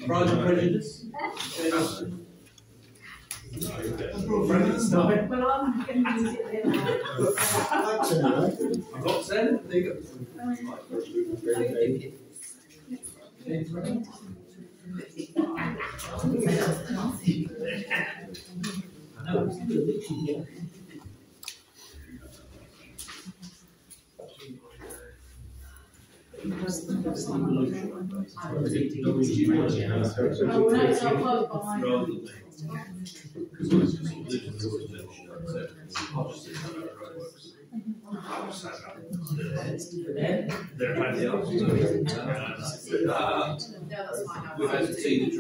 Pride and Prejudice? Frankenstein? Well, I'm going to use it there. I've got 10. There you go. We've had to see the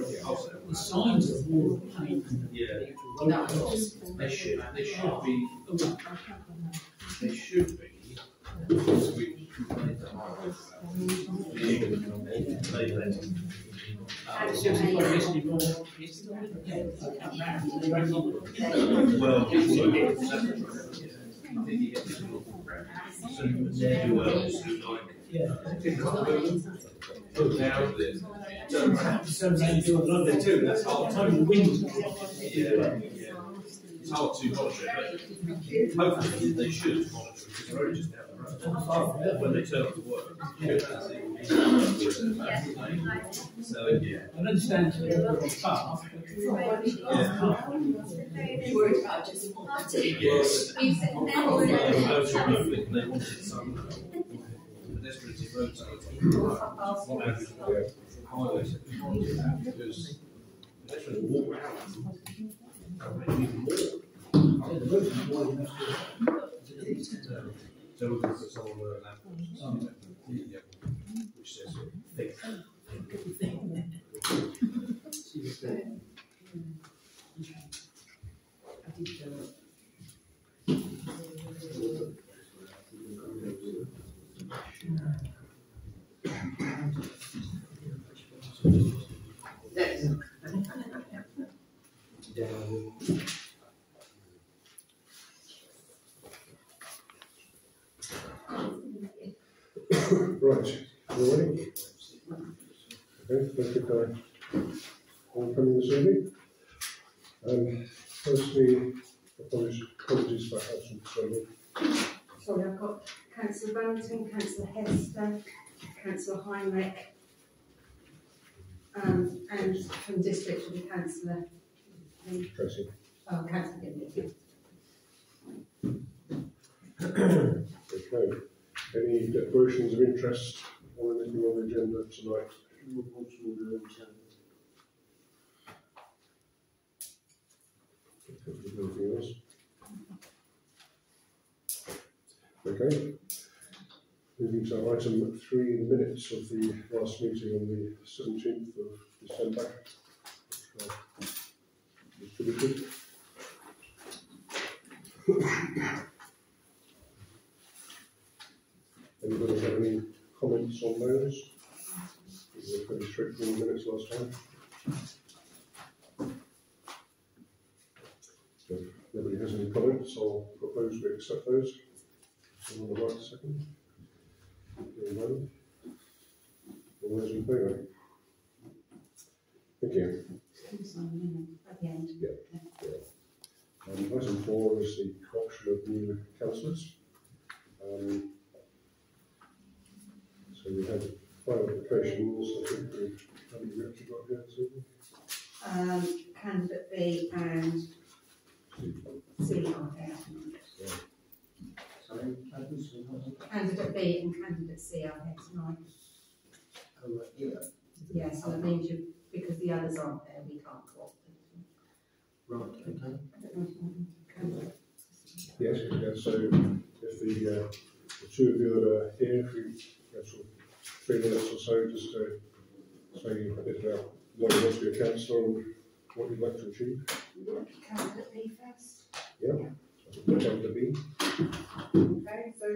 the signs of war paint. Yeah. They should be. London too. That's how totally wind. It's hard to monitor, but hopefully they should monitor because they're only just down the road when they turn up to work. So yeah, I understand the path. You're worried about just yes. Most of them think they wanted some pedestrians roads on average highways because pedestrians walk around. So we're going to put some on the which says thick. Right, you ready? Okay, let's get all coming this evening. Firstly, apologies for absence. Sorry, I've got Councillor Barrington, Councillor Hester, Councillor Heinrich, and from district will be Councillor Tracy. Oh, Councillor Gimley. Okay. Any declarations of interest or anything on the agenda tonight? Anything else? Okay. Moving to item 3, the minutes of the last meeting on the 17th of December. Distributed. Anybody have any comments on those? We were pretty strict on the minutes last time. So if nobody has any comments, I'll propose we accept those. Someone would like a second? All those in favour? Thank you. At the end. Yeah. Item 4 is the corruption of new councillors. So we had 5 applications. I think how many we actually got here this evening? Candidate B and C are there. Yeah. Candidate B and candidate C are here tonight. Yeah, so that means because the others aren't there, we can't co-opt them. Right, okay. Yes, yeah, so if the 2 of you that are here, if we have sort of 3 minutes or so, just to say a bit about what it was to be a councillor and what you'd like to achieve. Candidate B first. Yeah. Candidate B. Okay, so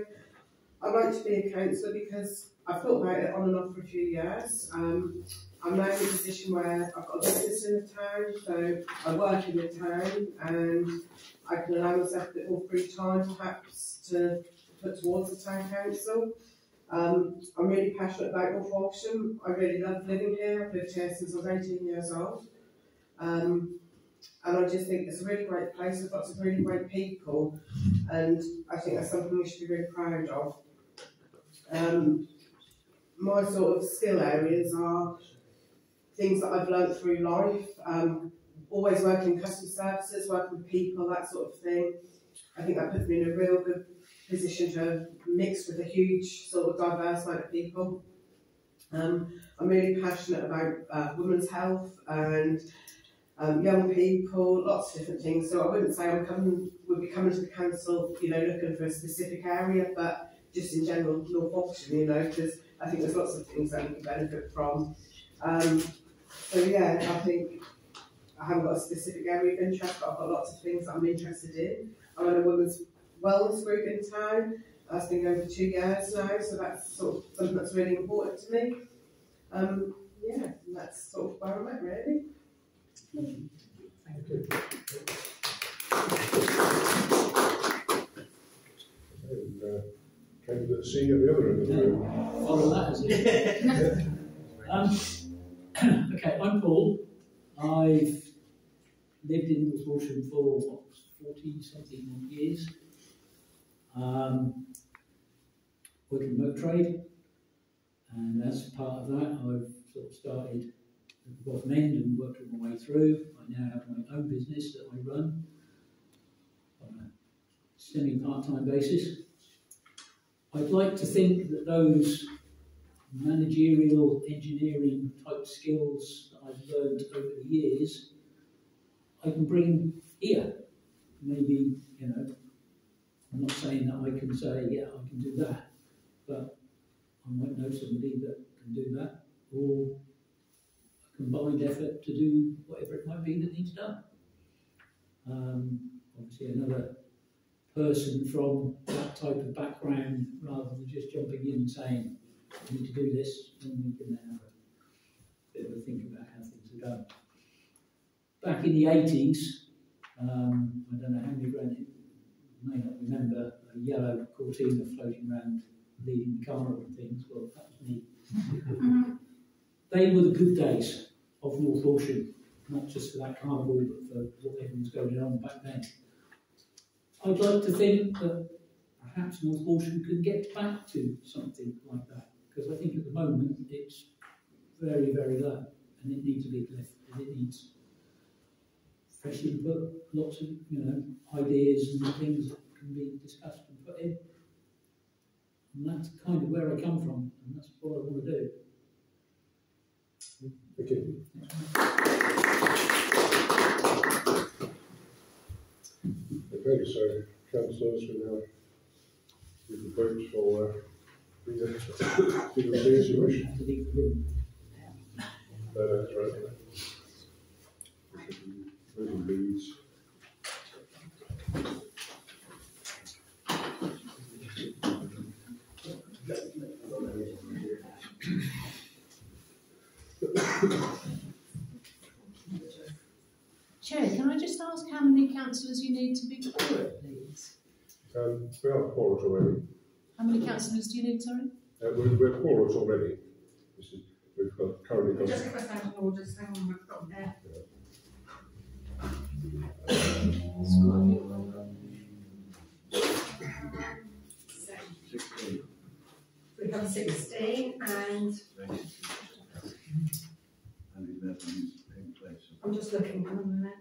I'd like to be a councillor because I've thought about it on and off for a few years. I'm now in a position where I've got a business in the town, so I work in the town and I can allow myself a bit more free time perhaps to put towards the town council. I'm really passionate about North Walsham. I really love living here. I've lived here since I was 18 years old. And I just think it's a really great place with lots of really great people, and I think that's something we should be really proud of. My sort of skill areas are things that I've learned through life, always working in customer services, working with people, that sort of thing. I think that puts me in a real good position to mix with a huge sort of diverse amount of people. I'm really passionate about women's health and young people, lots of different things. So I wouldn't say we'll be coming to the council, you know, looking for a specific area, but just in general, North Walsham, you know, because I think there's lots of things that we can benefit from. So yeah, I think I haven't got a specific area of interest, but I've got lots of things that I'm interested in. I'm in a women's wellness group in town. That's been going for 2 years now, so that's sort of something that's really important to me. Yeah, and that's sort of where I'm at, really. Thank you. And candidate C at the other end of the room. Follow that as it. Okay, I'm Paul. I've lived in North Walsham for 40-something years. Working in motor trade, and as part of that, I've sort of started at the bottom end and worked my way through. I now have my own business that I run on a semi-part-time basis. I'd like to think that those managerial engineering type skills that I've learned over the years, I can bring here. Maybe, you know, I'm not saying that I can say, yeah, I can do that, but I might know somebody that can do that, or a combined effort to do whatever it might be that needs done. Obviously another person from that type of background, rather than just jumping in and saying, I need to do this, then we can have a bit of a think about how things are done. Back in the 80s, I don't know how many granted, you may not remember a yellow Cortina floating around leading the carnival and things. Well, that was me. They were the good days of North Walsham, not just for that carnival, but for whatever was going on back then. I'd like to think that perhaps North Walsham could get back to something like that, because I think at the moment it's very, very low, and it needs a big lift, and it needs fresh input, lots of, you know, ideas and things that can be discussed and put in. And that's kind of where I come from, and that's what I want to do. Thank you. Okay, so councillors, we can vote for either as you wish. To leave the room. No, that's right. Voting leads. Chair, can I just ask how many councillors you need to be quorum, please? We are quorate already. How many councillors do you need, sorry? We're quorate already. We've got currently got. Just give us out of order, so hang on, we've got there. We have 16 and I'm just looking for them there.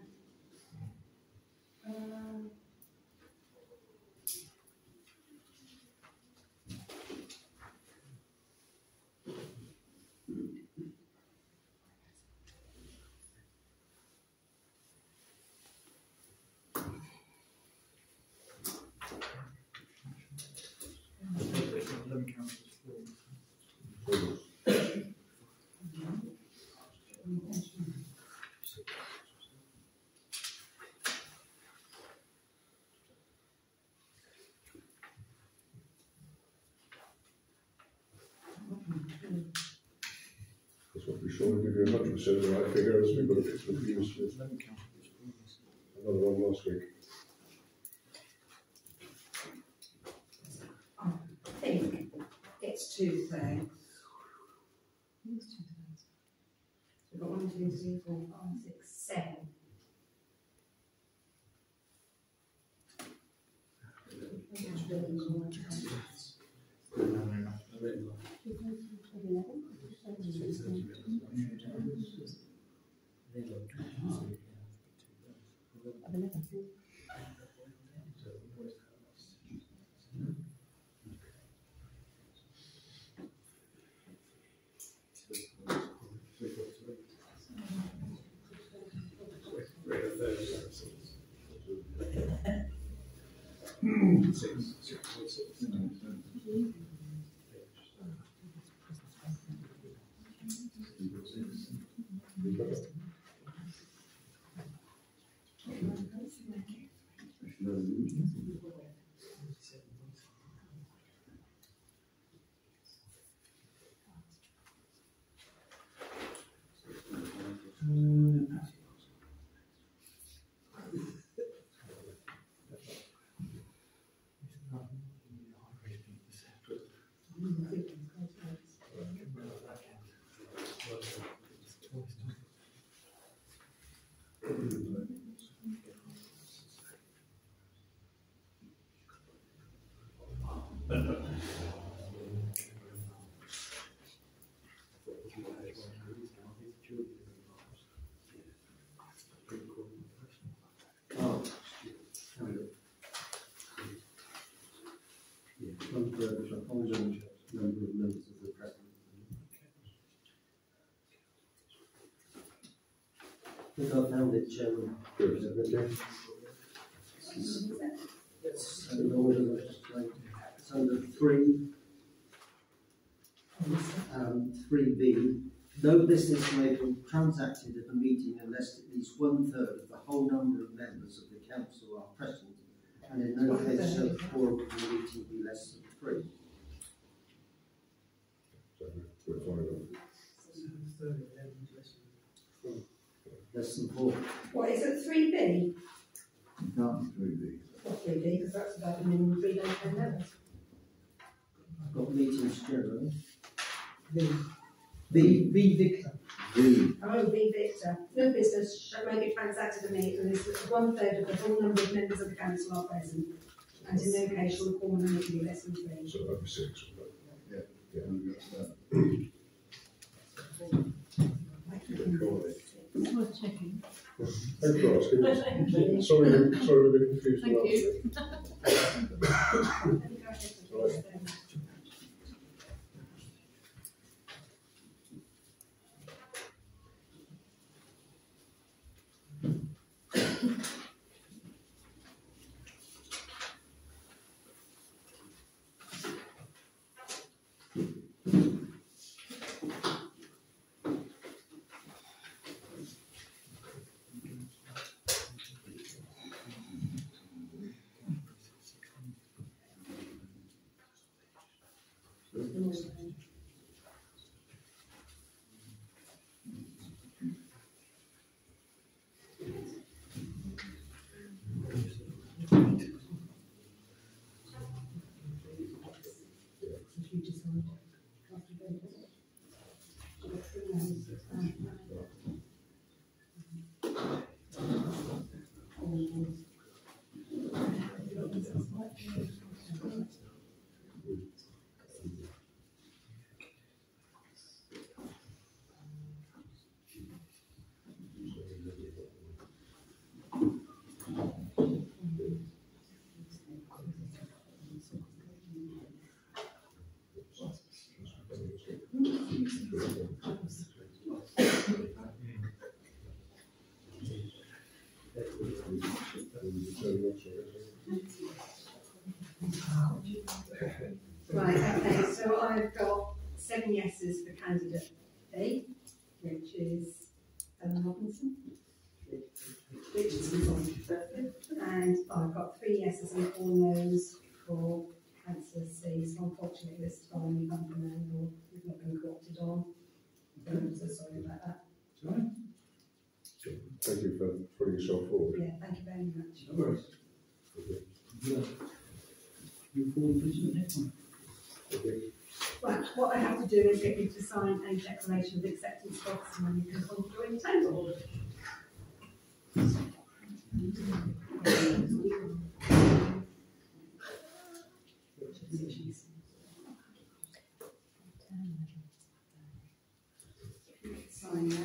Just want to be sure we give you 100% of the right figure, as we've got a bit confused with another one last week. I think it's two there. We've got 1, 2, 3, 4, 5, 6, 7. Which I apologise, number of members of the press. I think I found it, Chairman. It's in order that I just like. It's under 3B. No business may be transacted at a meeting unless at least 1/3 of the whole number of members of the council are present, and in no case shall the quorum of the meeting be less than 3. Less than 4. What is it, 3B? Not 3B. Not 3B, because that's about the minimum 3 days per members. I've got meetings generally. V Victor. V. Oh, V Victor. No business may be transacted at a meeting unless 1/3 of the full number of members of the council are present, and in no case shall the quorum of the meeting be less than 3. So that'd be 6. Yeah. It's worth checking. Thanks for asking. Sorry, we're a bit confused. Thank you. Right. Right, okay, so I've got 7 yeses for candidate A, which is Robinson. And I've got 3 yeses and 4 noes for councillor C, so unfortunately this time we haven't been able, we've not been co-opted on. So sorry about that. Sorry? Thank you for putting yourself forward. Yeah, thank you very much. No worries. You forward to the next one. Okay. Right, what I have to do is get you to sign a declaration of acceptance box, and then you can come and join the table. Sign there.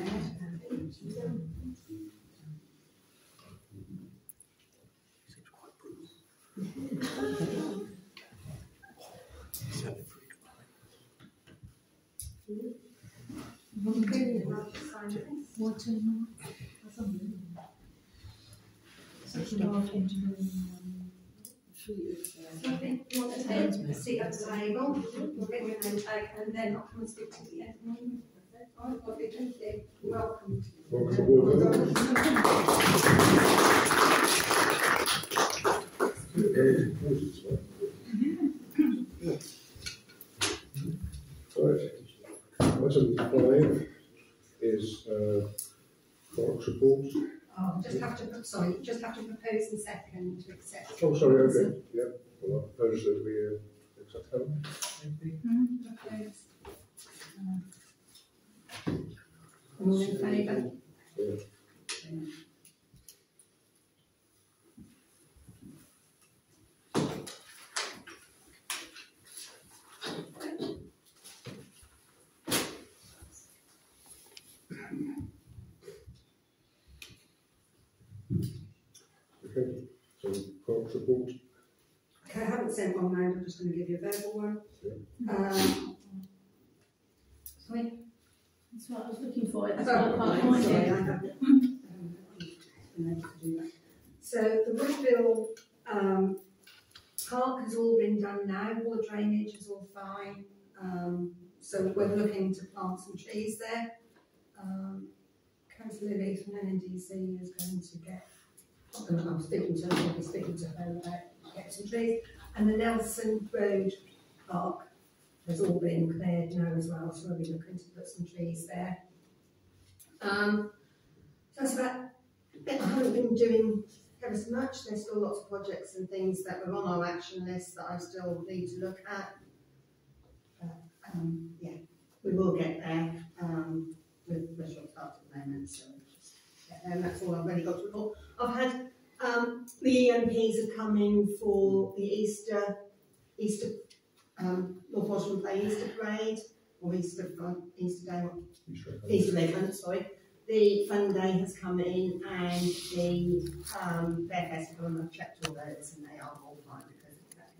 So I think you want to take a seat at the table, we'll get your name tag, and then I'll come and speak to you at the end. All right, lovely, thank you. Welcome. Welcome aboard. Right. Item 5 is clerk's report. Oh, just have to propose and second to accept. Oh, sorry, okay. Yeah, well, I propose that we accept them. All in favour? Yeah. Okay, so clerk's report. Okay, I haven't sent one round, I'm just going to give you a verbal one. Sorry? That's what I was looking for. That's Oh, what I can't sorry, I find it. haven't been able to do that. So the Woodville park has all been done now, all the drainage is all fine. So we're looking to plant some trees there. Councillor Lily from NNDC is going to get, I'm speaking to her, I'll be speaking to her about getting some trees. And the Nelson Road Park has all been cleared now as well, so we'll be looking to put some trees there. So that's about it. I haven't been doing ever so much. There's still lots of projects and things that were on our action list that I still need to look at. Yeah, we will get there. We're short staffed at the moment, so we'll just get there, and that's all I've really got to report. I've had the EMPs have come in for the Easter North Walsham Play Easter Parade, or Easter Day Hunt, sorry. The Fun Day has come in, and the Fair Festival, and I've checked all those, and they are all fine because of that.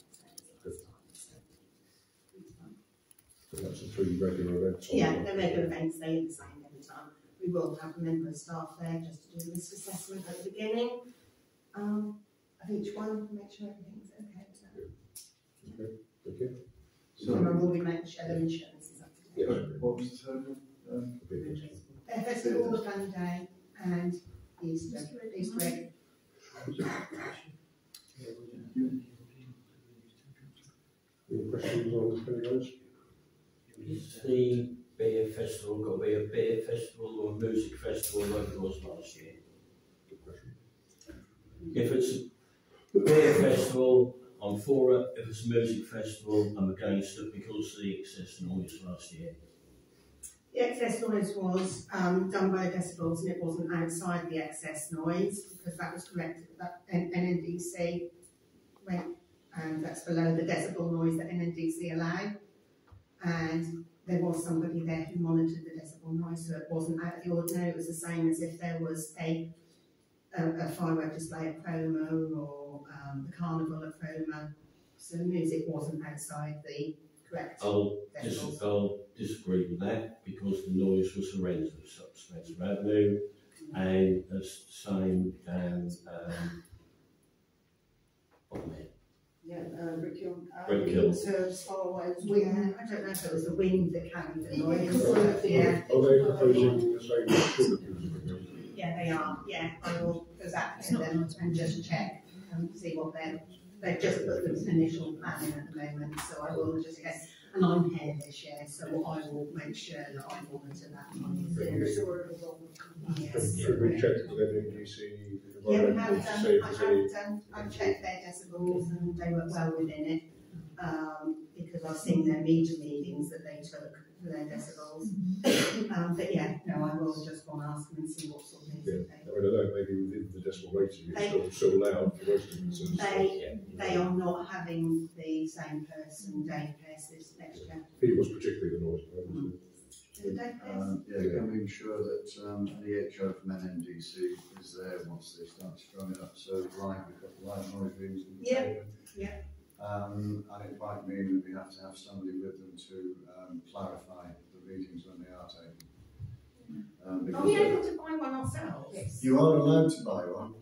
So that's the 3 regular events. Yeah, they're regular events, they are the same every time. We will have a member of staff there just to do a risk assessment at the beginning of each one, make sure everything's okay. Okay, thank you. So I will be making sure their insurance is up to date. Yes. What was the total? Fair Festival, the Fun Day, and Easter egg. Any questions on any of those? Is the beer festival going to be a beer festival or a music festival like it was last year? Good question. If it's a beer festival, I'm for it. If it's a music festival, I'm against it because of the excess noise last year. The excess noise was done by decibels, and it wasn't outside the excess noise because that was corrected. That NNDC went, and that's below the decibel noise that NNDC allowed. And there was somebody there who monitored the decibel noise, so it wasn't out of the ordinary. It was the same as if there was a firework display at Cromer or the carnival at Cromer. So the music wasn't outside the correct decibels. I'll disagree with that because the noise was horrendous up Spencer Avenue, and it's the same down Brick Hill. So as far as wind, I don't know if it was the wind that carried the noise. Are they proposing the same? Yeah, they are. Yeah, I will go back to them and just check and see what they've just put the initial plan in at the moment. So I will just get, and I'm here this year, so I will make sure that I monitor that. Yes. Should we check with NNDC? Yeah, we have done. I've checked their decibels and they were well within it. because I've seen their meter readings that they took for their decibels. But yeah, no, I will just go and ask them and see what sort of things Yeah, they I mean, I know maybe within the decimal rating, it's still allowed for most of the services. They are not having the same person, Dave Pierce, this next year. He was particularly the noise. Making sure that the HO from NNDC is there once they start strumming up. So we've got live noise readings in the table. And it might mean that we have to have somebody with them to clarify the readings when they are taken. Are we able to buy one ourselves? Yes. You are allowed to buy one,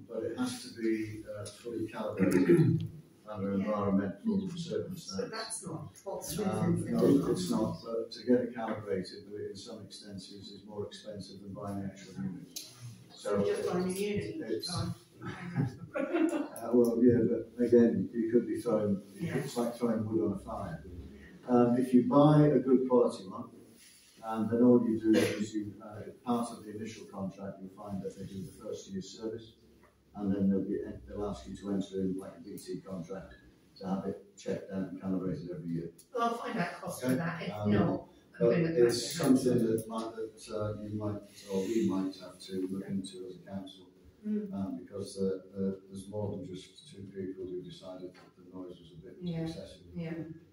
but it has to be fully calibrated under environmental circumstances. But that's not what's no, it's not, but to get it calibrated, but in some instances is more expensive than buying an actual unit. So just buying a unit? Well, yeah, but again, you could be throwing, it's like throwing wood on a fire. If you buy a good quality one, then all you do is part of the initial contract, you'll find that they do the first year's service, and then they'll ask you to enter in like a BT contract to have it checked out and calibrated every year. Well, I'll find out cost for that. If not, it's something that you might, or we might have to look into as a council, because there's more than just two people who decided that the noise was a bit excessive.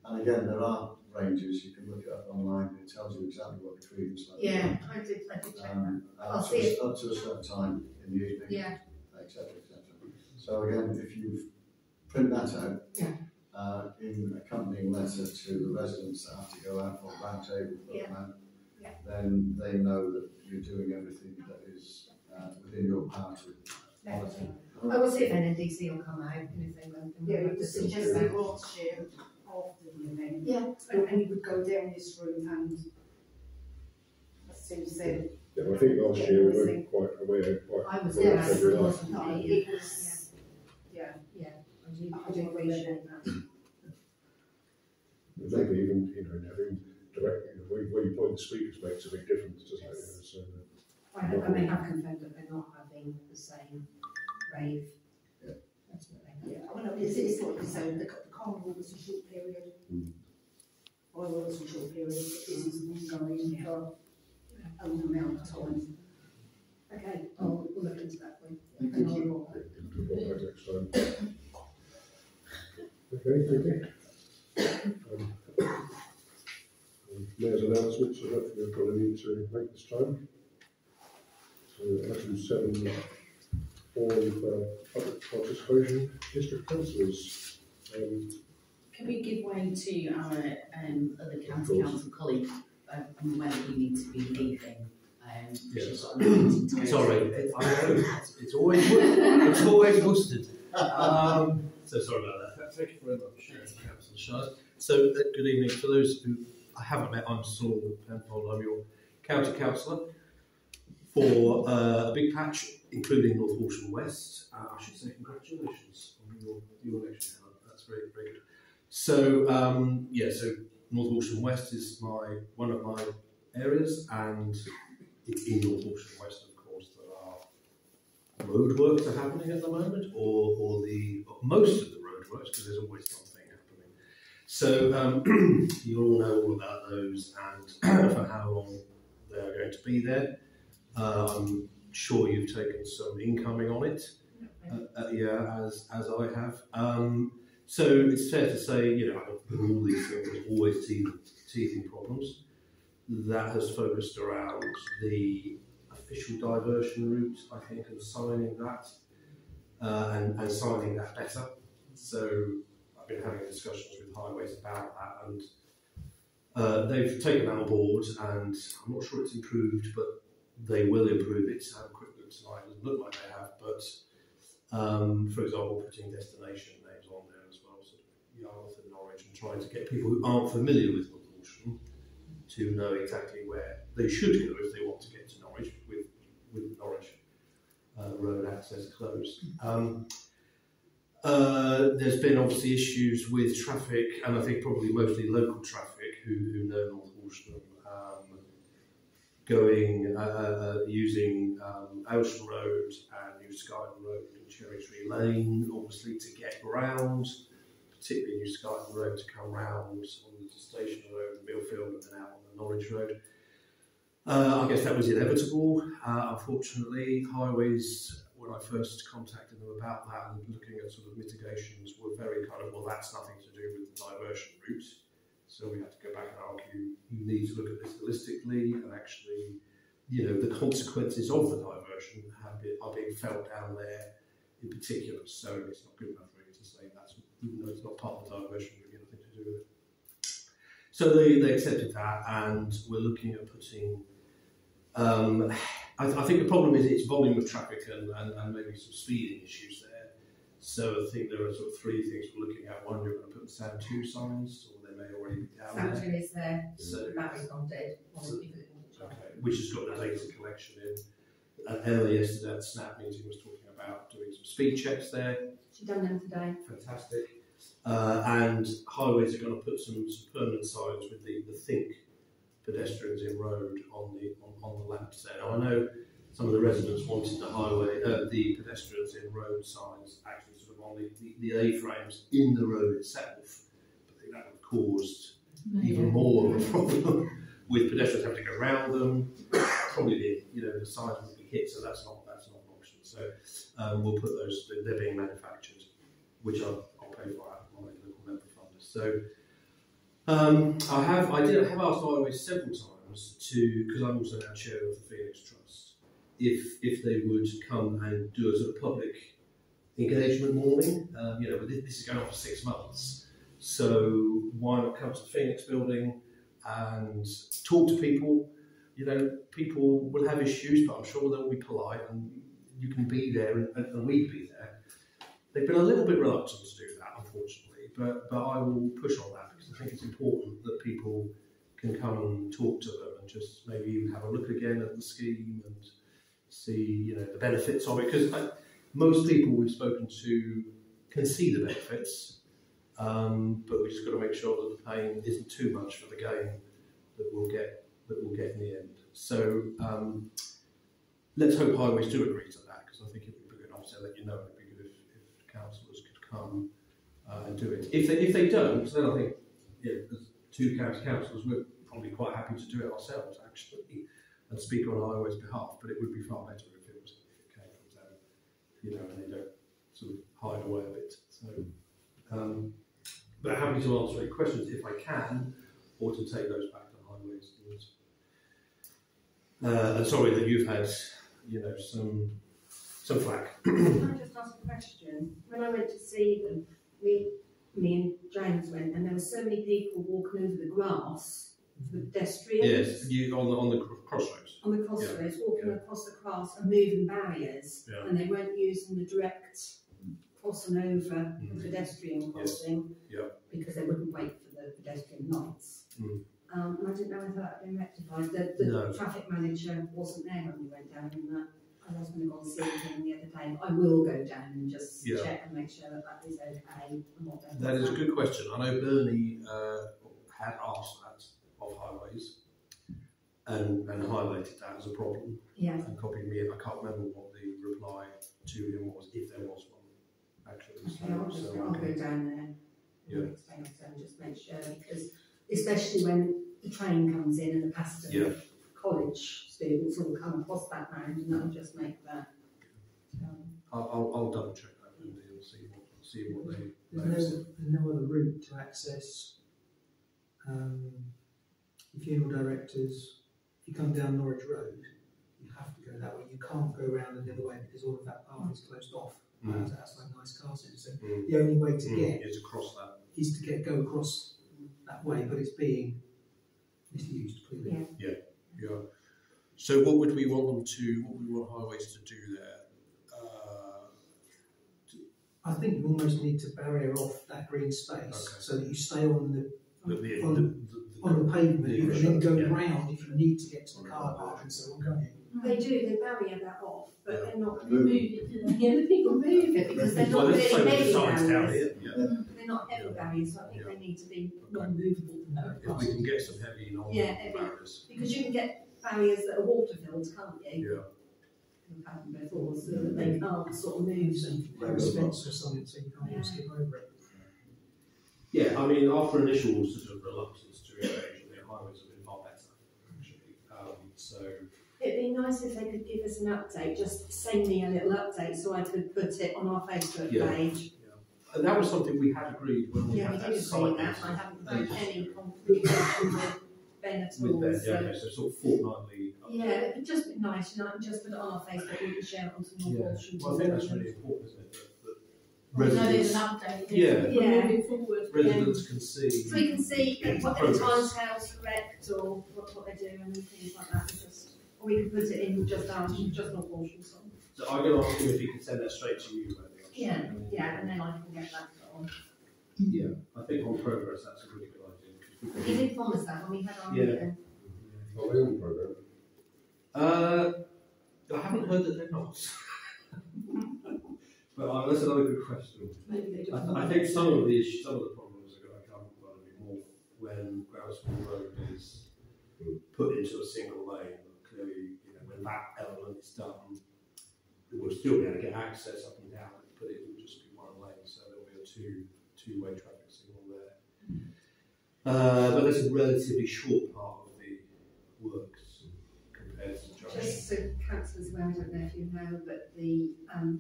And again, there are ranges. You can look it up online. It tells you exactly what the readings like. Yeah, I did check that. I'll see it up to a certain time in the evening. Yeah. Etc. So again, if you print that out in accompanying letter to the residents that have to go out or round table for them out, then they know that you're doing everything that is within your power to monitor. I will see if NNDC will come out, and if they won't, then we'll just suggest they will share after the event. Yeah. And you would go down this room and, as Sue said. Yeah, I think last year we were quite aware. I was there, wasn't I? I? It was, I do appreciate that. Maybe even, having directly, where you point the speakers makes a big difference, doesn't it? So, I may have confirmed that they're not having the same rave. Yeah. That's what they have. well, no, it's like you say, the carnival was a short period. I was a short period, but this is ongoing for a long amount of time. Okay, we'll look into that for you. Thank you. next time. Okay, thank you. Mayor's announcements, I don't think we've got any to make this time. So item 7, public participation, district councillors. Can we give way to our other county council colleague? I'm aware that you need to be leaving. Yes. Sorry, it's always Worcester. So sorry about that. Thank you very much, Councillor Shires. So good evening. For those who I haven't met, I'm Saul Penfold. I'm your county councillor for a big patch, including North Walsham West. I should say congratulations on your election. That's very, very good. So so North Walsham West is one of my areas, and it's in North Walsham West, of course, that road works are happening at the moment, or most of the road works, because there's always something happening. So you all know all about those and for how long they are going to be there. I'm sure you've taken some incoming on it, as I have. So it's fair to say, with all these things, there's always teething problems. That has focused around the official diversion route, I think, and signing that, and signing that better. So I've been having discussions with Highways about that, and they've taken that on board, and I'm not sure it's improved, but they will improve it. Have a quick look tonight. It doesn't look like they have, but for example, putting destination names on there as well, sort of Yarmouth and Norwich, and trying to get people who aren't familiar with North Walsham to know exactly where they should go if they want to get to Norwich, with Norwich road access closed. There's been obviously issues with traffic, and I think probably mostly local traffic who know North Walsham, using Ocean Road and New Skyland Road and Cherry Tree Lane, obviously to get around, particularly New Skyton Road, to come round on the Station Road and Millfield and then out on the Norwich Road. I guess that was inevitable. Unfortunately, highways, when I first contacted them about that and looking at sort of mitigations, were very kind of, well, that's nothing to do with the diversion route. So we had to go back and argue, you need to look at this holistically, and actually, you know, the consequences of the diversion are being felt down there in particular. So it's not good enough really to say that's, even though it's not part of the diversion, really nothing to do with it. So they accepted that, and we're looking at putting. I think the problem is its volume of traffic and maybe some speeding issues there. So I think there are sort of three things we're looking at. One, you're going to put the Sound 2 signs, or they may already be down Sound there. 2 is there, So, the battery's gone dead. Okay, which has got the data collection in. Emma yesterday at the SNAP meeting was talking about doing some speed checks there. She's done them today. Fantastic. And highways are going to put some permanent signs with the think pedestrians in road on the lamps there. Now I know some of the residents wanted the pedestrians in road signs actually sort of on the A-frames in the road itself, but I think that would have caused even more of a problem with pedestrians having to go around them. Probably the signs would be hit, so that's not an option. So we'll put those. They're being manufactured, which I'll pay for out of my local member funders. So I have asked Highways several times because I'm also now chair of the Phoenix Trust, if they would come and do a sort of public engagement morning. This is going on for 6 months, so why not come to the Phoenix building and talk to people? People will have issues, but I'm sure they'll be polite, and you can be there, and we be there. They've been a little bit reluctant to do that, unfortunately, but I will push on that because I think it's important that people can come and talk to them and just maybe even have a look again at the scheme and see, the benefits of it. Because most people we've spoken to can see the benefits, but we just got to make sure that the pain isn't too much for the gain that we'll get in the end. So let's hope Highways do agree to that, because I think it would be good. Obviously, I'll let you know. It'd be good if councillors could come and do it. If they don't, then I think as two councillors, we're probably quite happy to do it ourselves actually and speak on Highways' behalf. But it would be far better if it came from them, and they don't sort of hide away a bit. So, but happy to answer any questions if I can, or to take those back to Highways. And sorry that you've had, some flack. Can I just ask a question? When I went to see them, me and James went, and there were so many people walking over the grass for the pedestrians. Yes, on the crossroads. On the crossroads, walking across the grass and moving barriers, and they weren't using the direct crossing over the pedestrian crossing because they wouldn't wait for the pedestrian lights. And I didn't know if that had been rectified. The traffic manager wasn't there when we went down in that. I was going to go and see him the other day. I will go down and just check and make sure that is okay and what that is a good question. I know Bernie had asked that of Highways and highlighted that as a problem. Yeah. And copied me in. I can't remember what the reply to him was, if there was one, actually. Okay, I'll go down there. Yeah. And just make sure, because especially when the train comes in and the passenger college students will come across that round, and that'll just make that. I'll double check that and see what they. There's no other route to access the funeral directors. If you come down Norwich Road, you have to go that way. You can't go around the other way because all of that path is closed off. That's like nice car centre. So the only way to get is across that. Is to go across that way, but it's being misused clearly. Yeah. So what would we want Highways to do there? I think you almost need to barrier off that green space so that you stay on the pavement. You can then go round if you need to get to the car park and so on, can't you? They do, they barrier that off, but they're not move it. The people move it because they're not really heavy barriers. They're not heavy barriers, so I think they need to be non-movable. If we can get some heavy non-movable barriers. Because you can get barriers that are water filled, can't you? We've had them before, so that they can't sort of move. Very expensive or something, so you can't just skip over it. Yeah, I mean, after initial sort of reluctance to engage, the highways have been far better, actually. So it'd be nice if they could give us an update, just send me a little update so I could put it on our Facebook page. and that was something we had agreed when we had We that did agree site that. I haven't had any communication with Ben at all. with Ben, so sort of fortnightly. Yeah, it'd just be nice, I can just put it on our Facebook, we can share it onto North Walsham. Well, I think that's really important, isn't it? No, there's Residents, an update. Yeah. Moving forward. residents can see. So we can see what the progress. time's house correct or what they're doing and things like that. Or we can put it in just North Walsham. So I'm going to ask him if he can send that straight to you. Maybe. Yeah, and then I can get that put on. Yeah, I think on progress that's a really good idea. He did promise that when we had our meeting. Are they on programme? I haven't heard that they're not. But that's another good question. Maybe they just I think some of the issues, some of the problems are going to come quite a bit more when Gravel Road is put into a single lane. Clearly, when that element is done, we'll still be able to get access up and down, but it will just be one lane, so there'll be a two-way traffic signal there. But that's a relatively short part of the works compared to the junction. Just so councillors aware, I don't know if you know, but the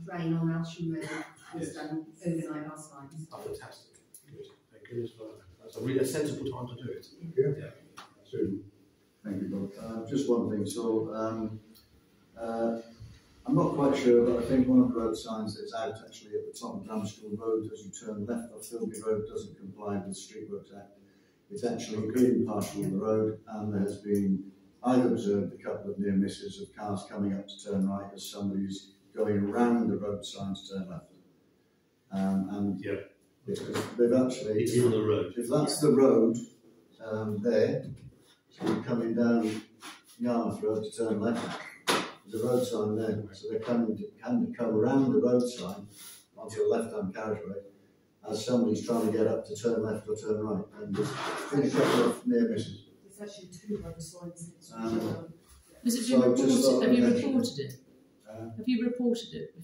drain on Walsham Road was done overnight last night. Oh, fantastic. Good. Thank goodness for that. That's a really sensible time to do it. Yeah. Soon. Thank you, Bob. Just one thing. So, I'm not quite sure, but I think one of the road signs that's out actually at the top of Dunstall Road as you turn left off Philby Road doesn't comply with the Street Works Act. It's actually including partial of the road, and there has been, I've observed a couple of near misses of cars coming up to turn right as somebody's going around the road sign to turn left. And they've actually, it's in the road. If that's the road there, so you're coming down Yarmouth Road to turn left, there's a road sign there, so they're coming to come around the road sign onto the left-hand carriageway as somebody's trying to get up to turn left or turn right, and there's been a couple of near misses. There's actually two road signs. Was it been reported? Have you reported it? Have you reported it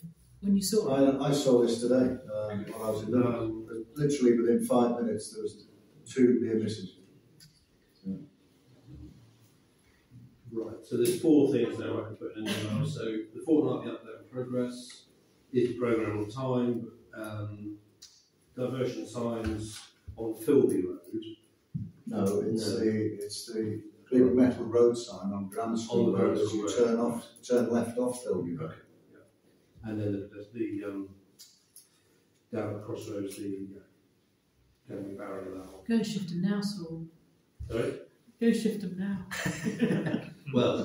when you saw it? I saw this today while I was in London. Literally within 5 minutes there was two near misses. Right, so there's four things now I can put in there. So the fortnightly update on progress, is the programme on time, diversion signs on Philby Road. No, it's the big metal road sign on Grand Street Road as you turn left off Philby Road. Okay, yeah. And then there's the down the crossroads, the going barrier of that one. Go and shift them now, Saul. Sorry? Go and shift them now. Well,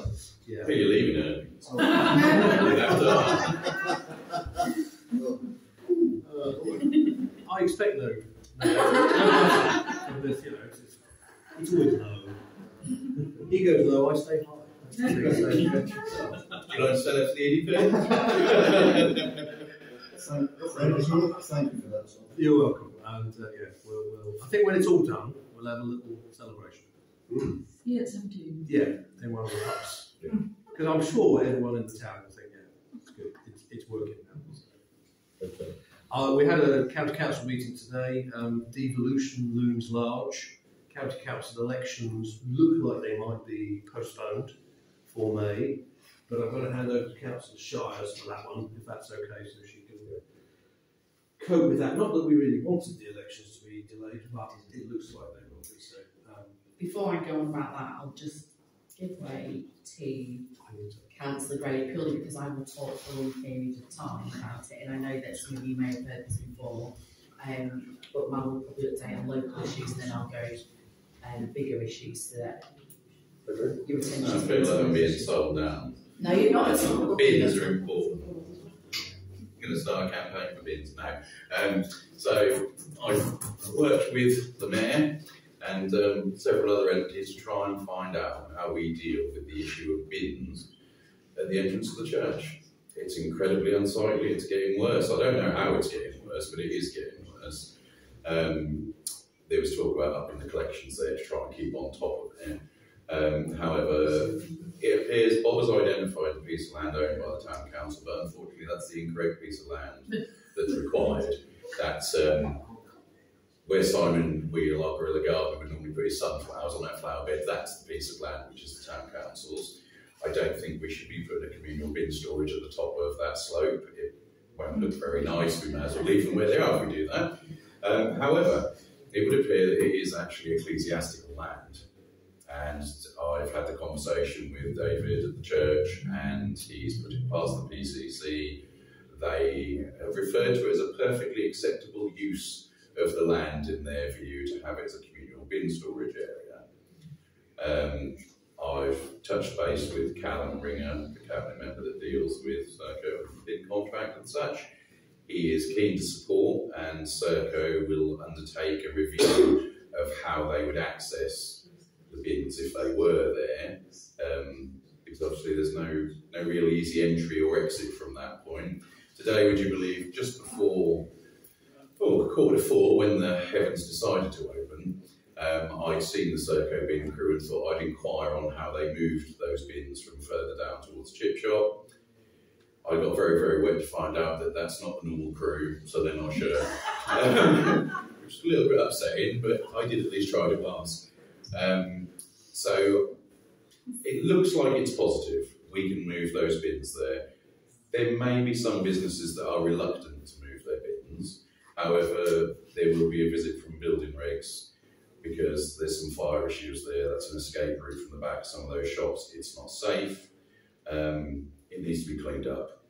yeah. I think you're leaving it. I expect no. It's always no. He goes low, I stay high. You like to sell it to the EDP? Thank you for that. You're welcome. And we'll I think when it's all done, we'll have a little celebration. Yeah, it's 17. Yeah, in one of the pubs. Because I'm sure everyone in the town will think, yeah, it's good. It's working now. So. We had a county council meeting today. Devolution looms large. County council elections look like they might be postponed for May, but I'm going to hand over to Councillor Shires for that one, if that's okay, so she can cope with that. Not that we really wanted the elections to be delayed, but it looks like they will be. So, before I go on about that, I'll just give way to Councillor Gray purely because I will talk for a long period of time about it, and I know that some of you may have heard this before, but Mal will probably update on local issues and then I'll go bigger issues so that your attention. I feel like I'm being sold down. No, you're not at all. Bins are important. I'm going to start a campaign for bins now. So I've worked with the Mayor and several other entities to try and find out how we deal with the issue of bins at the entrance of the church. It's incredibly unsightly, it's getting worse. I don't know how it's getting worse, but it is getting worse. There was talk about upping the collections there to try and keep on top of it. However, it appears Bob has identified the piece of land owned by the town council, but unfortunately that's the incorrect piece of land that's required. That's where Simon Wheel, our guerrilla gardener, would normally put his sunflowers on that flower bed, that's the piece of land which is the town council's. I don't think we should be putting a communal bin storage at the top of that slope. It won't look very nice. We may as well leave them where they are if we do that. However, it would appear that it is actually ecclesiastical land. And I've had the conversation with David at the church, and he's put it past the PCC. They have referred to it as a perfectly acceptable use of the land in their view to have it as a communal bin storage area. I've touched base with Callum Ringer, the cabinet member that deals with Serco bin contract and such. He is keen to support, and Serco will undertake a review of how they would access the bins if they were there, because obviously there's no real easy entry or exit from that point. Today, would you believe, just before 4:15, when the heavens decided to open, I'd seen the Serco bin crew and thought I'd inquire on how they moved those bins from further down towards the chip shop. I got very, very wet to find out that that's not the normal crew, so they're not sure. Which is a little bit upsetting, but I did at least try to ask. So it looks like it's positive. We can move those bins there. There may be some businesses that are reluctant to move their bins. However, there will be a visit from building regs because there's some fire issues there. That's an escape route from the back of some of those shops. It's not safe. It needs to be cleaned up.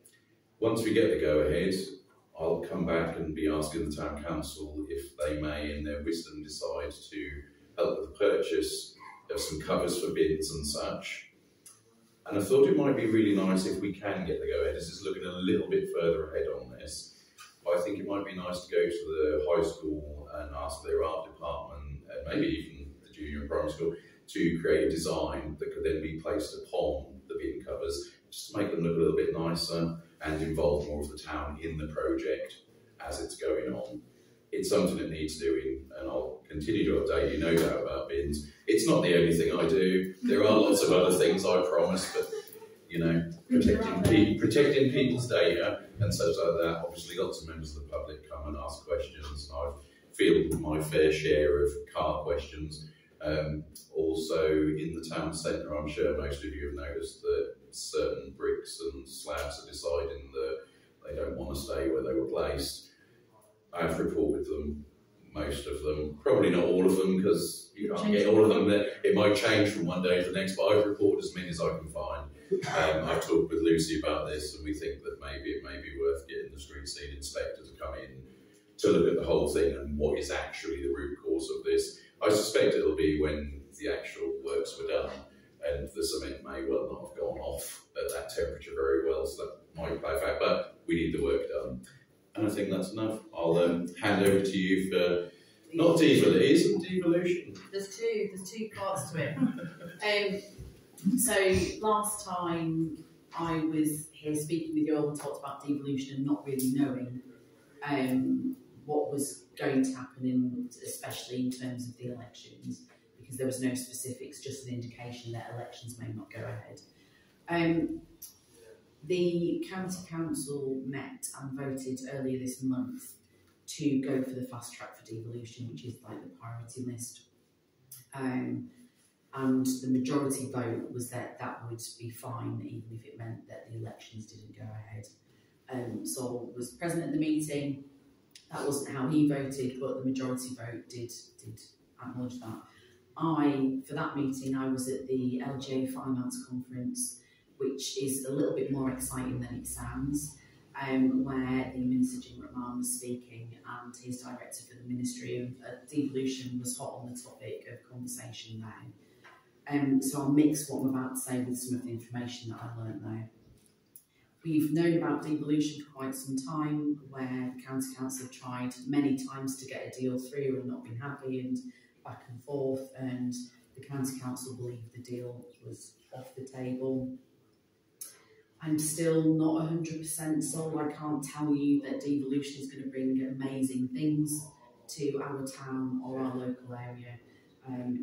Once we get the go-ahead, I'll come back and be asking the town council if they may, in their wisdom, decide to help with the purchase of some covers for bins and such. And I thought it might be really nice if we can get the go-ahead. This is looking a little bit further ahead on this. But I think it might be nice to go to the high school and ask their art department, and maybe even the junior and primary school, to create a design that could then be placed upon the bin covers, just to make them look a little bit nicer and involve more of the town in the project as it's going on. It's something that needs doing, and I'll continue to update you, no doubt, about bins. It's not the only thing I do. There are lots of other things I promise, but you know, protecting people's data and such like that. Obviously, lots of members of the public come and ask questions, and I've fielded my fair share of car questions. Also, in the town centre, I'm sure most of you have noticed that certain bricks and slabs are deciding that they don't want to stay where they were placed. I've reported them, most of them, probably not all of them, because you can't get all of them. It might change from one day to the next, but I've reported as many as I can find. I've talked with Lucy about this, and we think that maybe it may be worth getting the street scene inspector to come in to look at the whole thing and what is actually the root cause of this. I suspect it'll be when the actual works were done, and the cement may well not have gone off at that temperature very well, so that might play a fact, but we need the work done. And I think that's enough. I'll hand over to you for not devolution, devolution. There's two parts to it. So last time I was here speaking with you all and talked about devolution and not really knowing what was going to happen, especially in terms of the elections, because there was no specifics, just an indication that elections may not go ahead. The county council met and voted earlier this month to go for the fast track for devolution, which is like the priority list. And the majority vote was that that would be fine, even if it meant that the elections didn't go ahead. Sol was present at the meeting. That wasn't how he voted, but the majority vote did acknowledge that. For that meeting, I was at the LGA Finance Conference, which is a little bit more exciting than it sounds, where the Minister Jim McMahon was speaking, and his director for the Ministry of Devolution was hot on the topic of conversation there. So I'll mix what I'm about to say with some of the information that I learned there. We've known about devolution for quite some time, where the County Council have tried many times to get a deal through and not been happy, and back and forth, and the County Council believed the deal was off the table. I'm still not 100% sold. I can't tell you that devolution is going to bring amazing things to our town or our local area.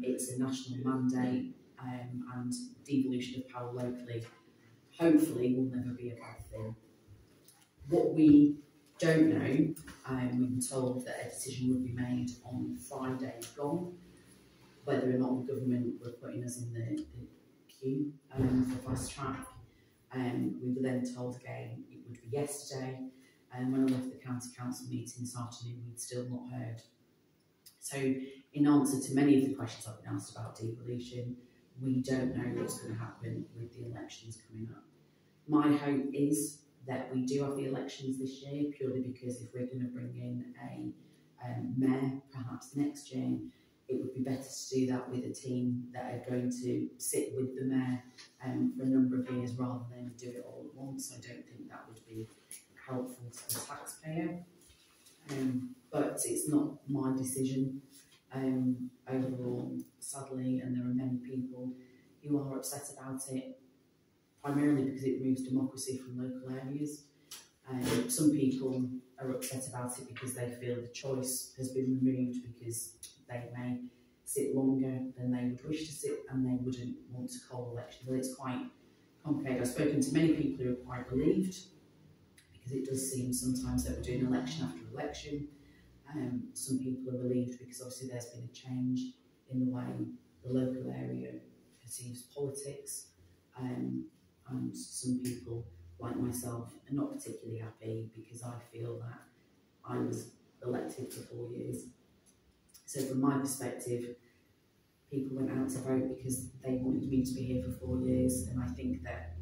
It's a national mandate, and devolution of power locally, hopefully, will never be a bad thing. What we don't know, we were told that a decision would be made on Friday gone, whether or not the government were putting us in the queue for fast track. We were then told again it would be yesterday, and when I left the county council meeting this afternoon, we'd still not heard. So, in answer to many of the questions I've been asked about devolution, we don't know what's going to happen with the elections coming up. My hope is that we do have the elections this year, purely because if we're going to bring in a mayor perhaps next year, it would be better to do that with a team that are going to sit with the mayor for a number of years rather than do it all at once. I don't think that would be helpful to the taxpayer. But it's not my decision overall, sadly, and there are many people who are upset about it, primarily because it removes democracy from local areas. Some people are upset about it because they feel the choice has been removed because they may sit longer than they would wish to sit and they wouldn't want to call elections. Well, it's quite complicated. I've spoken to many people who are quite relieved because it does seem sometimes that we're doing election after election. Some people are relieved because obviously there's been a change in the way the local area perceives politics, and some people, like myself, are not particularly happy because I feel that I was elected for 4 years. So from my perspective, people went out to vote because they wanted me to be here for 4 years, and I think that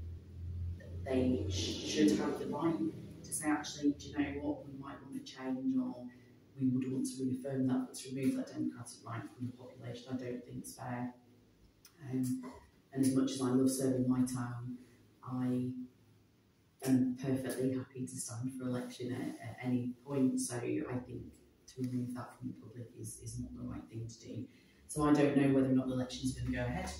they should have the right to say, actually, do you know what, we might want to change, or we would want to reaffirm that, but to remove that democratic right from the population, I don't think it's fair. And as much as I love serving my town, I am perfectly happy to stand for election at any point, so I think to remove that from the public is not the right thing to do. So I don't know whether or not the election's going to go ahead.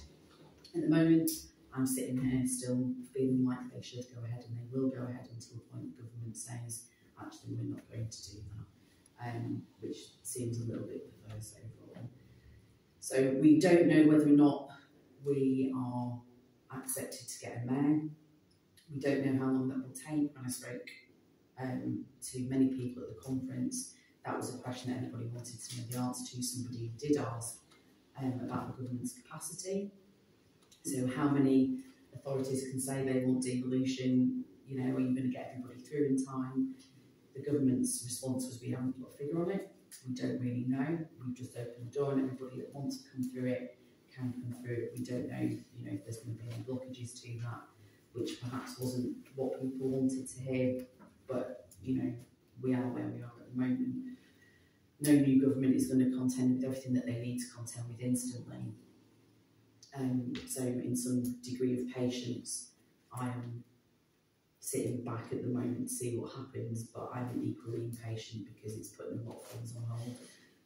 At the moment, I'm sitting here still feeling like they should go ahead, and they will go ahead until the point the government says, actually, we're not going to do that, which seems a little bit perverse overall. So we don't know whether or not we are accepted to get a mayor. We don't know how long that will take. When I spoke to many people at the conference, that was a question that everybody wanted to know the answer to. Somebody did ask about the government's capacity. So how many authorities can say they want devolution? You know, are you going to get everybody through in time? The government's response was, we haven't got a figure on it. We don't really know. We've just opened the door, and everybody that wants to come through it can come through it. We don't know, you know, if there's going to be any blockages to that, which perhaps wasn't what people wanted to hear. But you know, we are where we are at the moment. No new government is going to contend with everything that they need to contend with instantly. So in some degree of patience, I am sitting back at the moment to see what happens, but I'm equally impatient because it's putting a lot of things on hold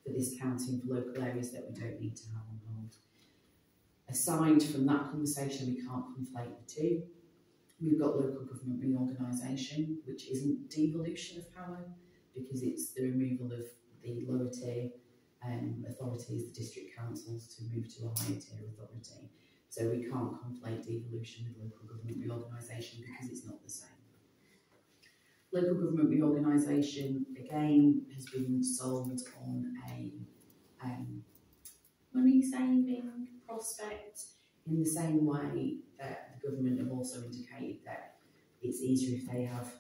for this county and for local areas that we don't need to have on hold. Aside from that conversation, we can't conflate the two. We've got local government reorganisation, which isn't devolution of power, because it's the removal of the lower tier authorities, the district councils, to move to a higher tier authority. So we can't conflate devolution with local government reorganisation because it's not the same. Local government reorganisation, again, has been sold on a money-saving prospect, in the same way that the government have also indicated that it's easier if they have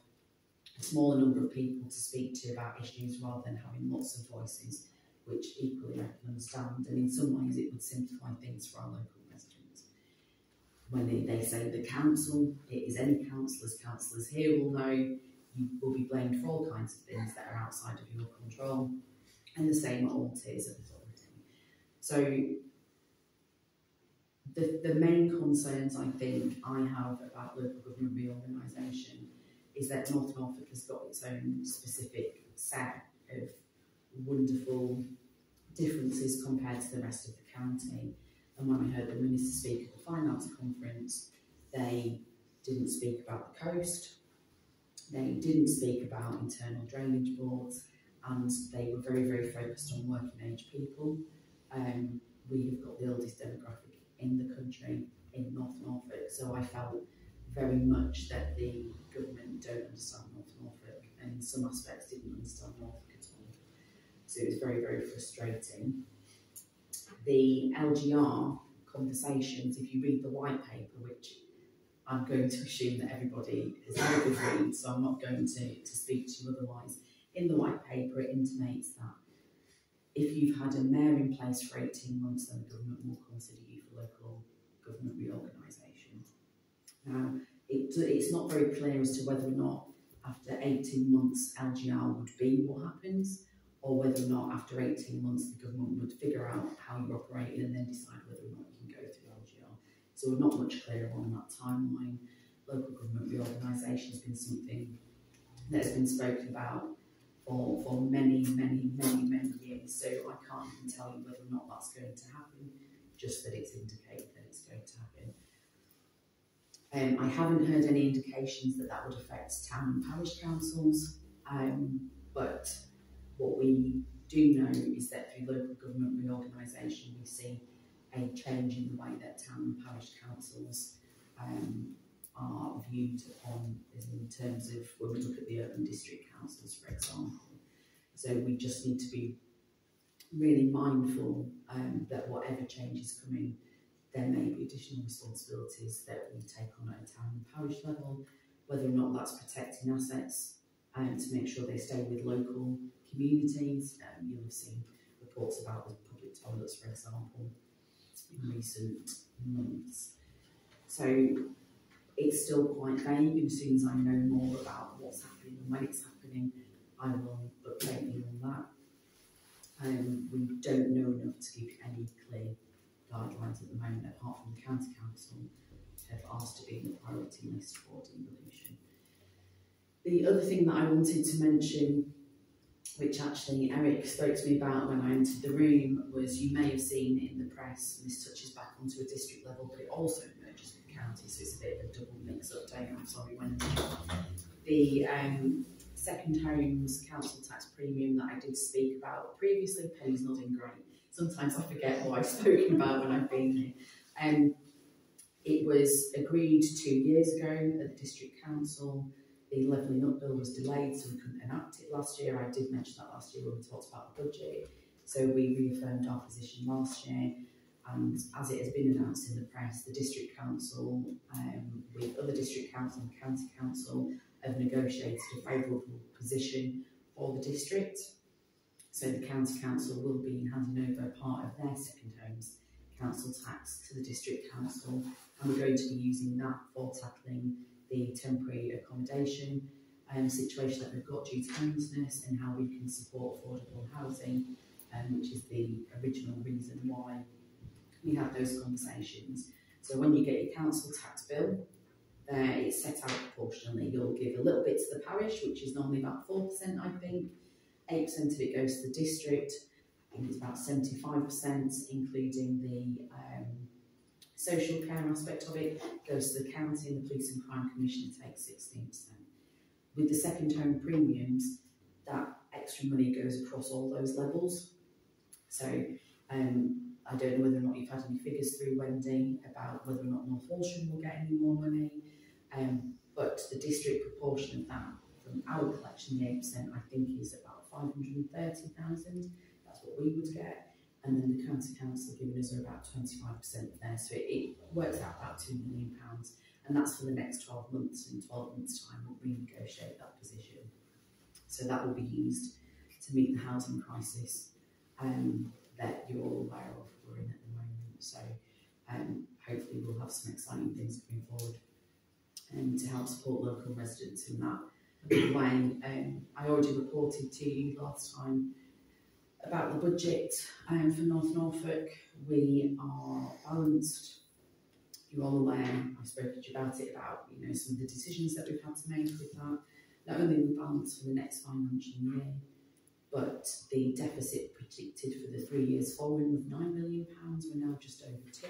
a smaller number of people to speak to about issues rather than having lots of voices, which equally I can understand, and in some ways it would simplify things for our local residents. When they say the council, it is any councillors. Councillors here will know you will be blamed for all kinds of things that are outside of your control, and the same at all tiers of authority. So the main concerns I think I have about local government reorganisation is that North Norfolk has got its own specific set of wonderful differences compared to the rest of the county. And when I heard the Minister speak at the Finance Conference, they didn't speak about the coast, they didn't speak about internal drainage boards, and they were very, very focused on working age people. We have got the oldest demographic in the country in North Norfolk, so I felt very much that the government don't understand North Norfolk and some aspects didn't understand Norfolk at all. So it was very, very frustrating. The LGR conversations, if you read the white paper, which I'm going to assume that everybody has had a good read, so I'm not going to speak to you otherwise. In the white paper, it intimates that if you've had a mayor in place for 18 months, then the government will consider you for local government reorganisation. Now, it's not very clear as to whether or not after 18 months LGR would be what happens, or whether or not after 18 months the government would figure out how you're operating and then decide whether or not you can go through LGR. So we're not much clearer on that timeline. Local government reorganisation has been something that has been spoken about for many years, so I can't even tell you whether or not that's going to happen, just that it's indicated that it's going to happen. I haven't heard any indications that that would affect town and parish councils, but what we do know is that through local government reorganisation we see a change in the way that town and parish councils are viewed upon in terms of when we look at the urban district councils, for example. So we just need to be really mindful that whatever change is coming, there may be additional responsibilities that we take on at a town and parish level, whether or not that's protecting assets to make sure they stay with local communities. You'll have seen reports about the public toilets, for example, in recent months. So it's still quite vague, and as soon as I know more about what's happening and when it's happening, I will update you on that. We don't know enough to give any clear guidelines at the moment, apart from the County Council have asked to be in the priority list for devolution. The other thing that I wanted to mention, which actually Eric spoke to me about when I entered the room, was you may have seen in the press, and this touches back onto a district level, but it also merges with the county, so it's a bit of a double mix update. I'm sorry, when the second homes council tax premium that I did speak about previously, Penny's nodding great. Sometimes I forget what I've spoken about when I've been here. It was agreed 2 years ago at the district council. The levelling up bill was delayed, so we couldn't enact it last year. I did mention that last year when we talked about the budget. So we reaffirmed our position last year, and as it has been announced in the press, the district council, with other district council and county council, have negotiated a favourable position for the district. So the county council will be handing over part of their second homes council tax to the district council, and we're going to be using that for tackling the temporary accommodation situation that we've got due to homelessness, and how we can support affordable housing, which is the original reason why we had those conversations. So when you get your council tax bill, it's set out proportionally. You'll give a little bit to the parish, which is normally about 4%, I think. 8% of it goes to the district. I think it's about 75%, including the social care aspect of it, goes to the county, and the Police and Crime Commission takes 16%. With the second home premiums, that extra money goes across all those levels. So I don't know whether or not you've had any figures through, Wendy, about whether or not North Walsham will get any more money, but the district proportion of that from our collection, the 8%, I think is about 530,000. That's what we would get. And then the county council giving us about 25% there, so it works out about £2 million, and that's for the next 12 months. In 12 months' time, we'll renegotiate that position. So that will be used to meet the housing crisis that you're all aware of we're in at the moment. So hopefully we'll have some exciting things coming forward to help support local residents in that way. I already reported to you last time about the budget for North Norfolk. We are balanced. You're all aware, I've spoken to you about it, about some of the decisions that we've had to make with that. Not only are we balanced for the next financial year, but the deficit predicted for the 3 years following was £9 million, we're now just over 2.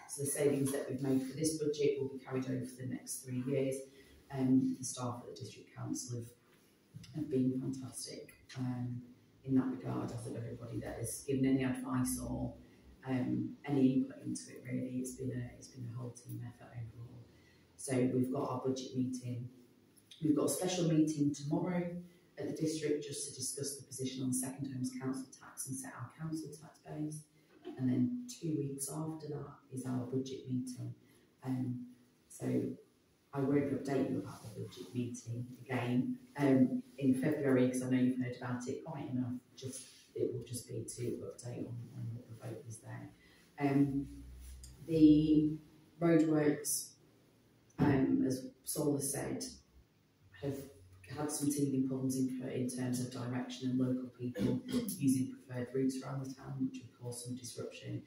So the savings that we've made for this budget will be carried over for the next 3 years. The staff at the district council have been fantastic in that regard. I think everybody that has given any advice or any input into it, really, it's been a whole team effort overall. So we've got our budget meeting We've got a special meeting tomorrow at the district just to discuss the position on the second homes council tax and set our council tax base. And then 2 weeks after that is our budget meeting. So I won't update you about the budget meeting again in February, because I know you've heard about it quite enough. It will just be to update on what the vote is there. The roadworks, as Sol has said, have had some teething problems in terms of direction and local people using preferred routes around the town, which would cause some disruption.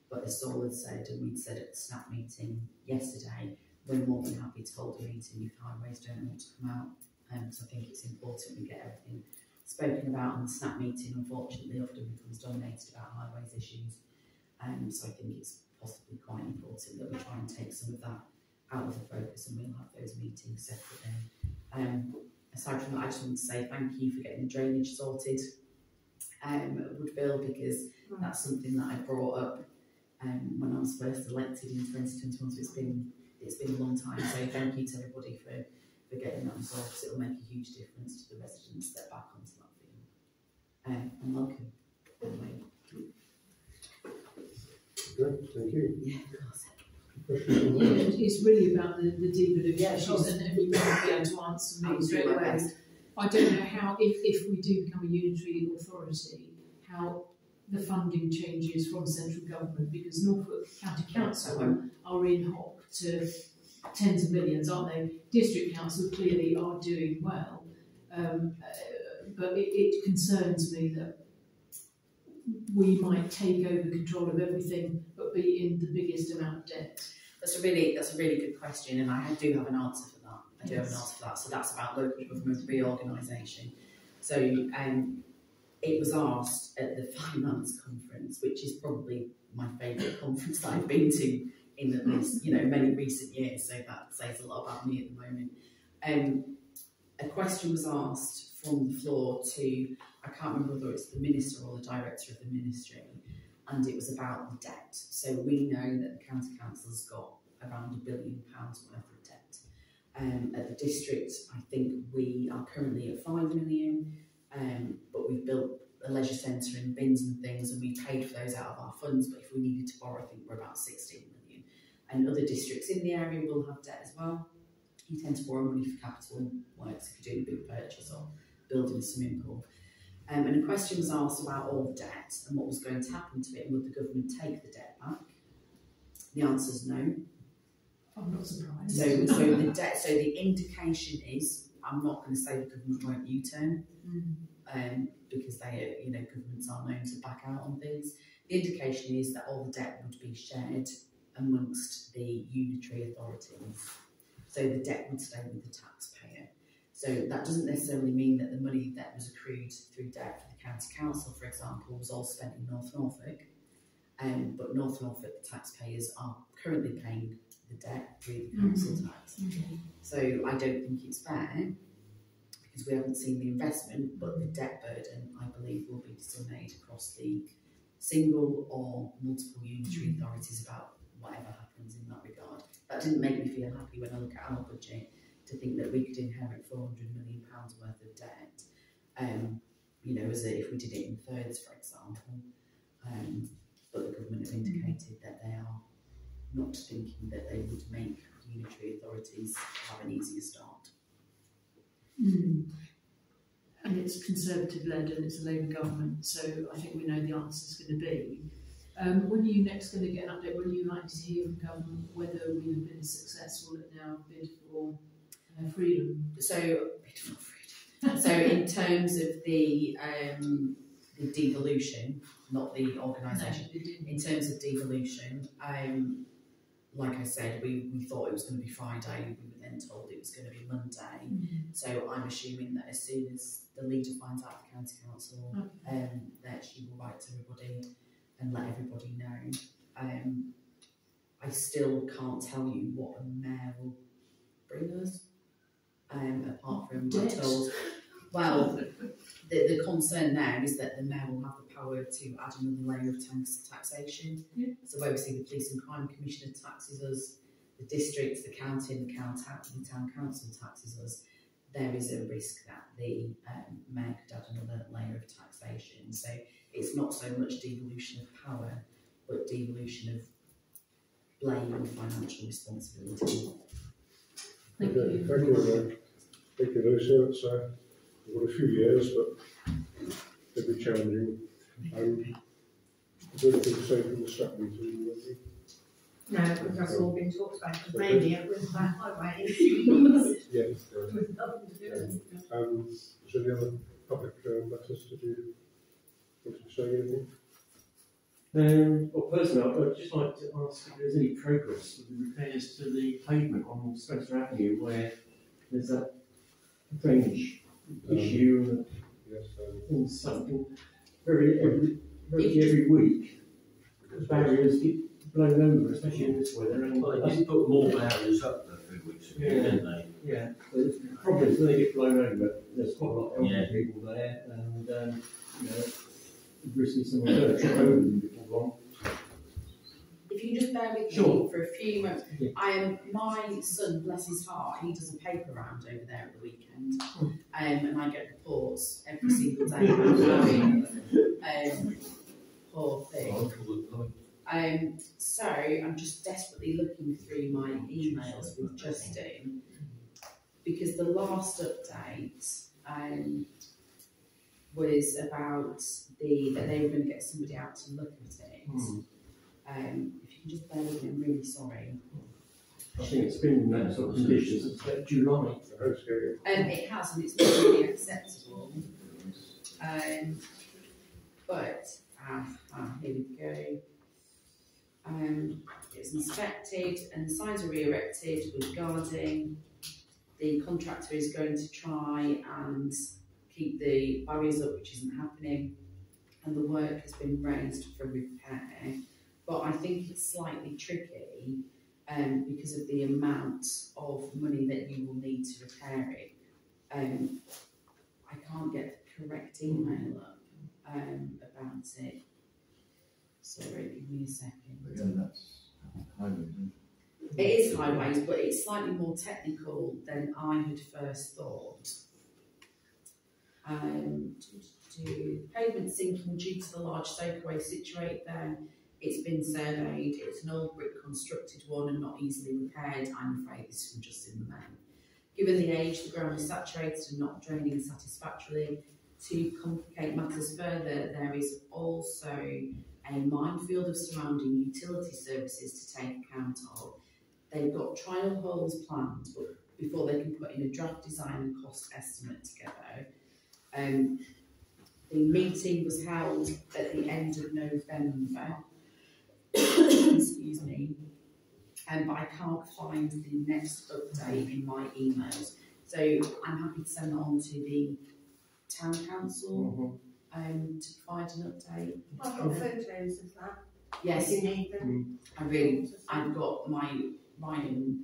But as Sol has said, and we'd said at the SNAP meeting yesterday, we're more than happy to hold a meeting if highways don't want to come out. So I think it's important we get everything spoken about on the SNAP meeting. Unfortunately, often becomes dominated about highways issues. So I think it's possibly quite important that we try and take some of that out of the focus, and we'll have those meetings separately. Aside from that, I just want to say thank you for getting the drainage sorted at Woodville, because that's something that I brought up when I was first elected in 2021, so it's been a long time. So thank you to everybody for getting that resolved, because it will make a huge difference to the residents that back onto that field. And welcome. Anyway. Okay, thank you. Yeah, of course. It's really about the devolution issues, and you might be able to answer me straight away. I don't know how, if we do become a unitary authority, how the funding changes from central government, because Norfolk County Council are in hock to tens of millions, aren't they? District Council clearly are doing well, but it concerns me that we might take over control of everything but be in the biggest amount of debt. That's a really good question, and I do have an answer for that. So that's about local government reorganisation. So it was asked at the finance conference, which is probably my favourite conference that I've been to in at least many recent years. So that says a lot about me at the moment. A question was asked from the floor to, I can't remember whether it's the minister or the director of the ministry, and it was about the debt. So we know that the county council's got around £1 billion worth of debt. At the district, I think we are currently at 5 million, but we've built a leisure centre and bins and things, and we paid for those out of our funds, but if we needed to borrow, I think we're about 16 million. And other districts in the area will have debt as well. You tend to borrow money for capital works if you're doing a big purchase or building a swimming pool. And a question was asked about all the debt and what was going to happen to it, and would the government take the debt back? The answer is no. I'm not surprised. So the indication is, I'm not going to say the government won't U-turn, because they, governments are known to back out on things. The indication is that all the debt would be shared amongst the unitary authorities. So the debt would stay with the taxpayer. So that doesn't necessarily mean that the money that was accrued through debt for the county council, for example, was all spent in North Norfolk. But North Norfolk taxpayers are currently paying the debt through the council tax. So I don't think it's fair, because we haven't seen the investment, but the debt burden, I believe, will be disseminated across the single or multiple unitary authorities about whatever happens in that regard. That didn't make me feel happy when I look at our budget, to think that we could inherit £400 million worth of debt, as if we did it in thirds, for example. But the government have indicated that they are not thinking that they would make unitary authorities have an easier start. And it's Conservative-led and it's a Labour government, so I think we know the answer is going to be. When are you next going to get an update? When are you likely to hear from government whether we have been successful at now bid for freedom? So in terms of the devolution, not the organisation, in terms of devolution, like I said, we thought it was going to be Friday, we were then told it was going to be Monday. So I'm assuming that as soon as the leader finds out the county council, that she will write to everybody and let everybody know. I still can't tell you what a mayor will bring us, apart from I'm told. Well, the concern now is that the mayor will have the power to add another layer of taxation. So obviously the Police and Crime Commissioner taxes us, the districts, the county and the town council taxes us. there is a risk that the mayor could add another layer of taxation. So it's not so much devolution of power, but devolution of blame and financial responsibility. Thank you very much. Thank you, Lucy. It's got a few years, but it'll be challenging. Is there anything to say from the staff meeting? No, because that's all been talked about, because mainly it was about highway. Yeah. With nothing to do with it. Is there any other public matters to do? Want to say anything? Well, personally, I'd just like to ask if there's any progress with the repairs to the pavement on Spencer Avenue, where there's that drainage issue and something every week. The barriers get blown over, especially in this weather. And well, they did put more barriers up a few weeks ago, didn't they? Yeah, but the problem is when they get blown over, there's quite a lot of elderly people there, and you know, risking someone going to trip over them before long. If you can just bear with me for a few moments. My son, bless his heart, he does a paper round over there at the weekend, and I get reports every single day about poor thing. So I'm just desperately looking through my emails with Justin, because the last update was about that they were going to get somebody out to look at it. If you can just bear with me, I'm really sorry. I think it's been in that sort of conditions since July. It has, and it's not really acceptable. But here we go. It was inspected and the signs were re-erected with guarding. The contractor is going to try and keep the barriers up, which isn't happening, and the work has been raised for repair. But I think it's slightly tricky because of the amount of money that you will need to repair it. I can't get the correct email up about it. Sorry, give me a second. Again, that's highways, isn't it? It is highways, but it's slightly more technical than I had first thought. Pavement sinking due to the large soakaway situated there. It's been surveyed. It's an old brick constructed one and not easily repaired. I'm afraid this is from just in the mail. Given the age, the ground is saturated and not draining satisfactorily. To complicate matters further, there is also a minefield of surrounding utility services to take account of. They've got trial holes planned before they can put in a draft design and cost estimate together. The meeting was held at the end of November. Excuse me. But I can't find the next update in my emails. So I'm happy to send that on to the town council to provide an update. I've got photos of that. Yes. If you need them. I've got Ryan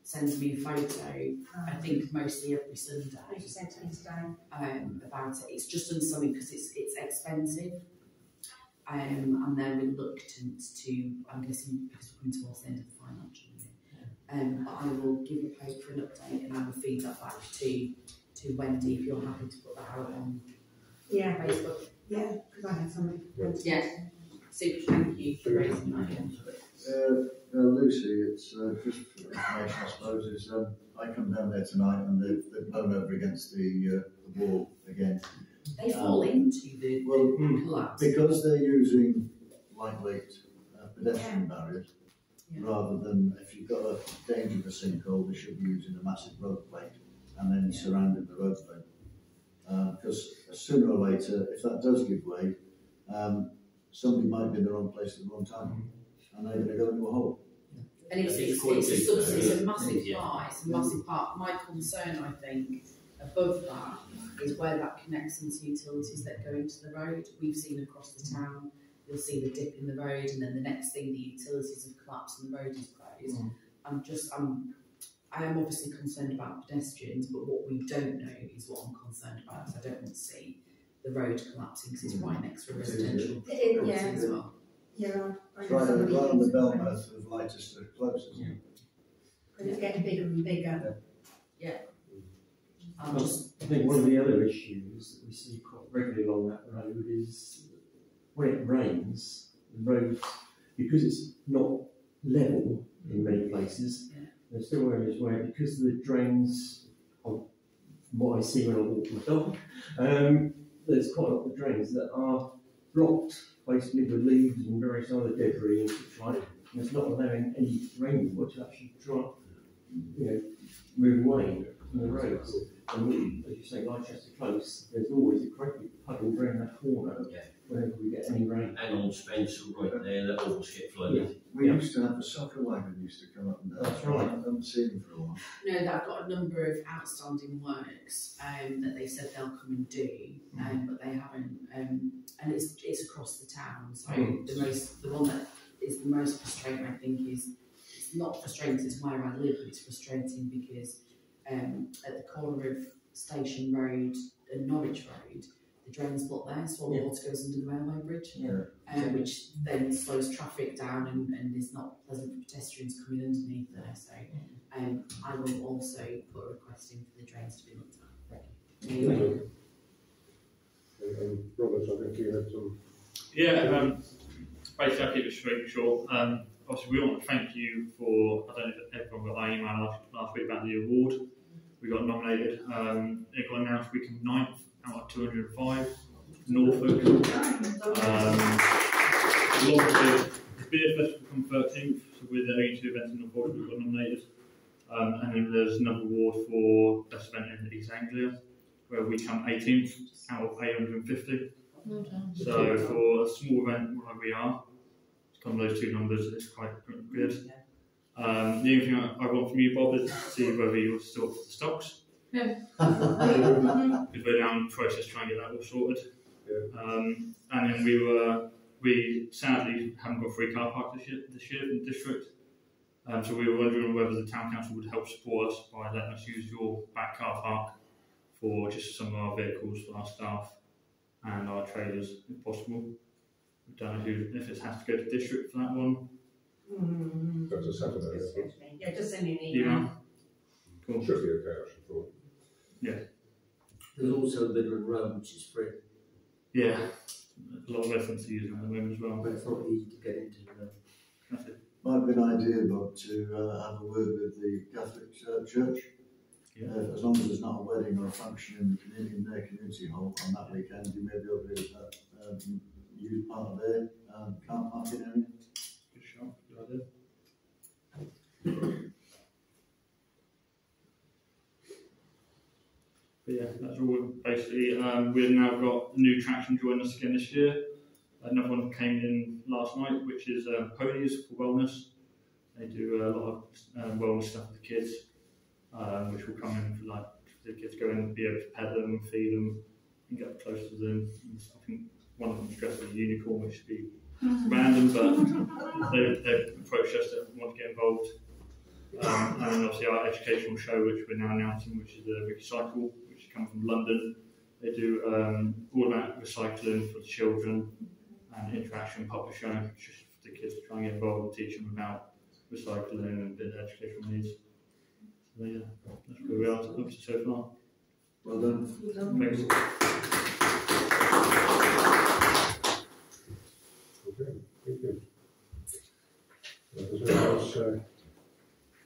sends me a photo, I think mostly every Sunday. You sent it today. About it. It's just done something because it's expensive. And they're reluctant to, I'm guessing because we're coming towards the end of the financial year. But I will give the paper an update and I will feed that back to Wendy if you're happy to put that out on Facebook. Yeah, because I had something. Yeah. Super, thank you for raising that. Lucy, it's just for information, I suppose, is I come down there tonight and they've blown over against the wall again. They fall into the collapse. Because they're using lightweight pedestrian barriers, rather than if you've got a danger of a sinkhole, they should be using a massive road plate and then surrounding the road plate. Because sooner or later, if that does give way, somebody might be in the wrong place at the wrong time, and they're going to go into a hole. And it's a massive part. It's a massive part. My concern, I think, above that is where that connects into utilities that go into the road. We've seen across the town, you'll see the dip in the road, and then the next thing, the utilities have collapsed and the road is closed. I am obviously concerned about pedestrians, but what we don't know is what I'm concerned about. So I don't want to see the road collapsing because it's right next to a residential property as well. Yeah, right on the Belmouth of Leicester close, isn't it? But it's getting bigger and bigger. Yeah. I'm just. I think one of the other issues that we see quite regularly along that road is when it rains, the road, because it's not level in many places, there's still areas where, because the drains, from what I see when I walk my dog, there's quite a lot of drains that are blocked basically with leaves and various other debris and such like, and it's not allowing any rainwater to actually try, move away from the roads. And we, as you say, Leicester Close, there's always a great big puddle around that corner whenever we get any rain. And on Spencer right there, that always get flooded. We used to have a soccer wagon used to come up and down. That's right. I haven't seen them for a while. No, they've got a number of outstanding works that they said they'll come and do, but they haven't. And it's across the town. So the one that is the most frustrating, I think, is it's not frustrating to where I live. It's frustrating because at the corner of Station Road and Norwich Road, the drain's blocked there, so all the water goes under the railway bridge, which then slows traffic down and is not pleasant for pedestrians coming underneath there. So I will also put a request in for the drains to be looked at. Robert, I think you had some. Yeah, basically I'll keep it straight and short. Obviously we want to thank you for, I don't know if everyone got our email last week about the award. We got nominated, it got announced we came 9th out of 205, Norfolk. The beer festival come 13th, so we're the only two events in Norfolk that got nominated. And then there's another award for best event in East Anglia, where we come 18th out of 850. So for a small event like we are, to come those two numbers, it's quite good. The only thing I want from you, Bob, is to see whether you're still up for the stocks. Yeah. Because we're now in the process trying to get that all sorted. And then we sadly haven't got free car park this year in the district. So we were wondering whether the town council would help support us by letting us use your back car park for just some of our vehicles for our staff and our trailers, if possible. We don't know if it has to go to district for that one. That's a Saturday. Yeah, just send me an email. Cool. Should be okay, I should thought. Yeah. There's also Midland Road, which is free. Yeah. There's a lot of residents using it at the moment as well. But it's not easy to get into. That's it. Might be an idea, Bob, to have a word with the Catholic Church. As long as there's not a wedding or a function in their community hall on that weekend, you may be able to use part of their car parking area. Good shot, good idea. But yeah, that's all basically. We've now got a new attraction joining us again this year. Another one came in last night, which is Ponies for Wellness. They do a lot of wellness stuff with the kids, which will come in for the kids go in and be able to pet them, feed them, and get close to them. And I think one of them's dressed as a unicorn, which should be random, but they've approached us that want to get involved. And obviously our educational show, which we're now announcing, which is the Recycle, which comes from London. They do all about recycling for the children and interaction puppet show, just for the kids to try and get involved and teach them about recycling and a bit of educational needs. So yeah, that's where we are up to so far. Well done. Thanks. Okay, thank you. Is there anything else?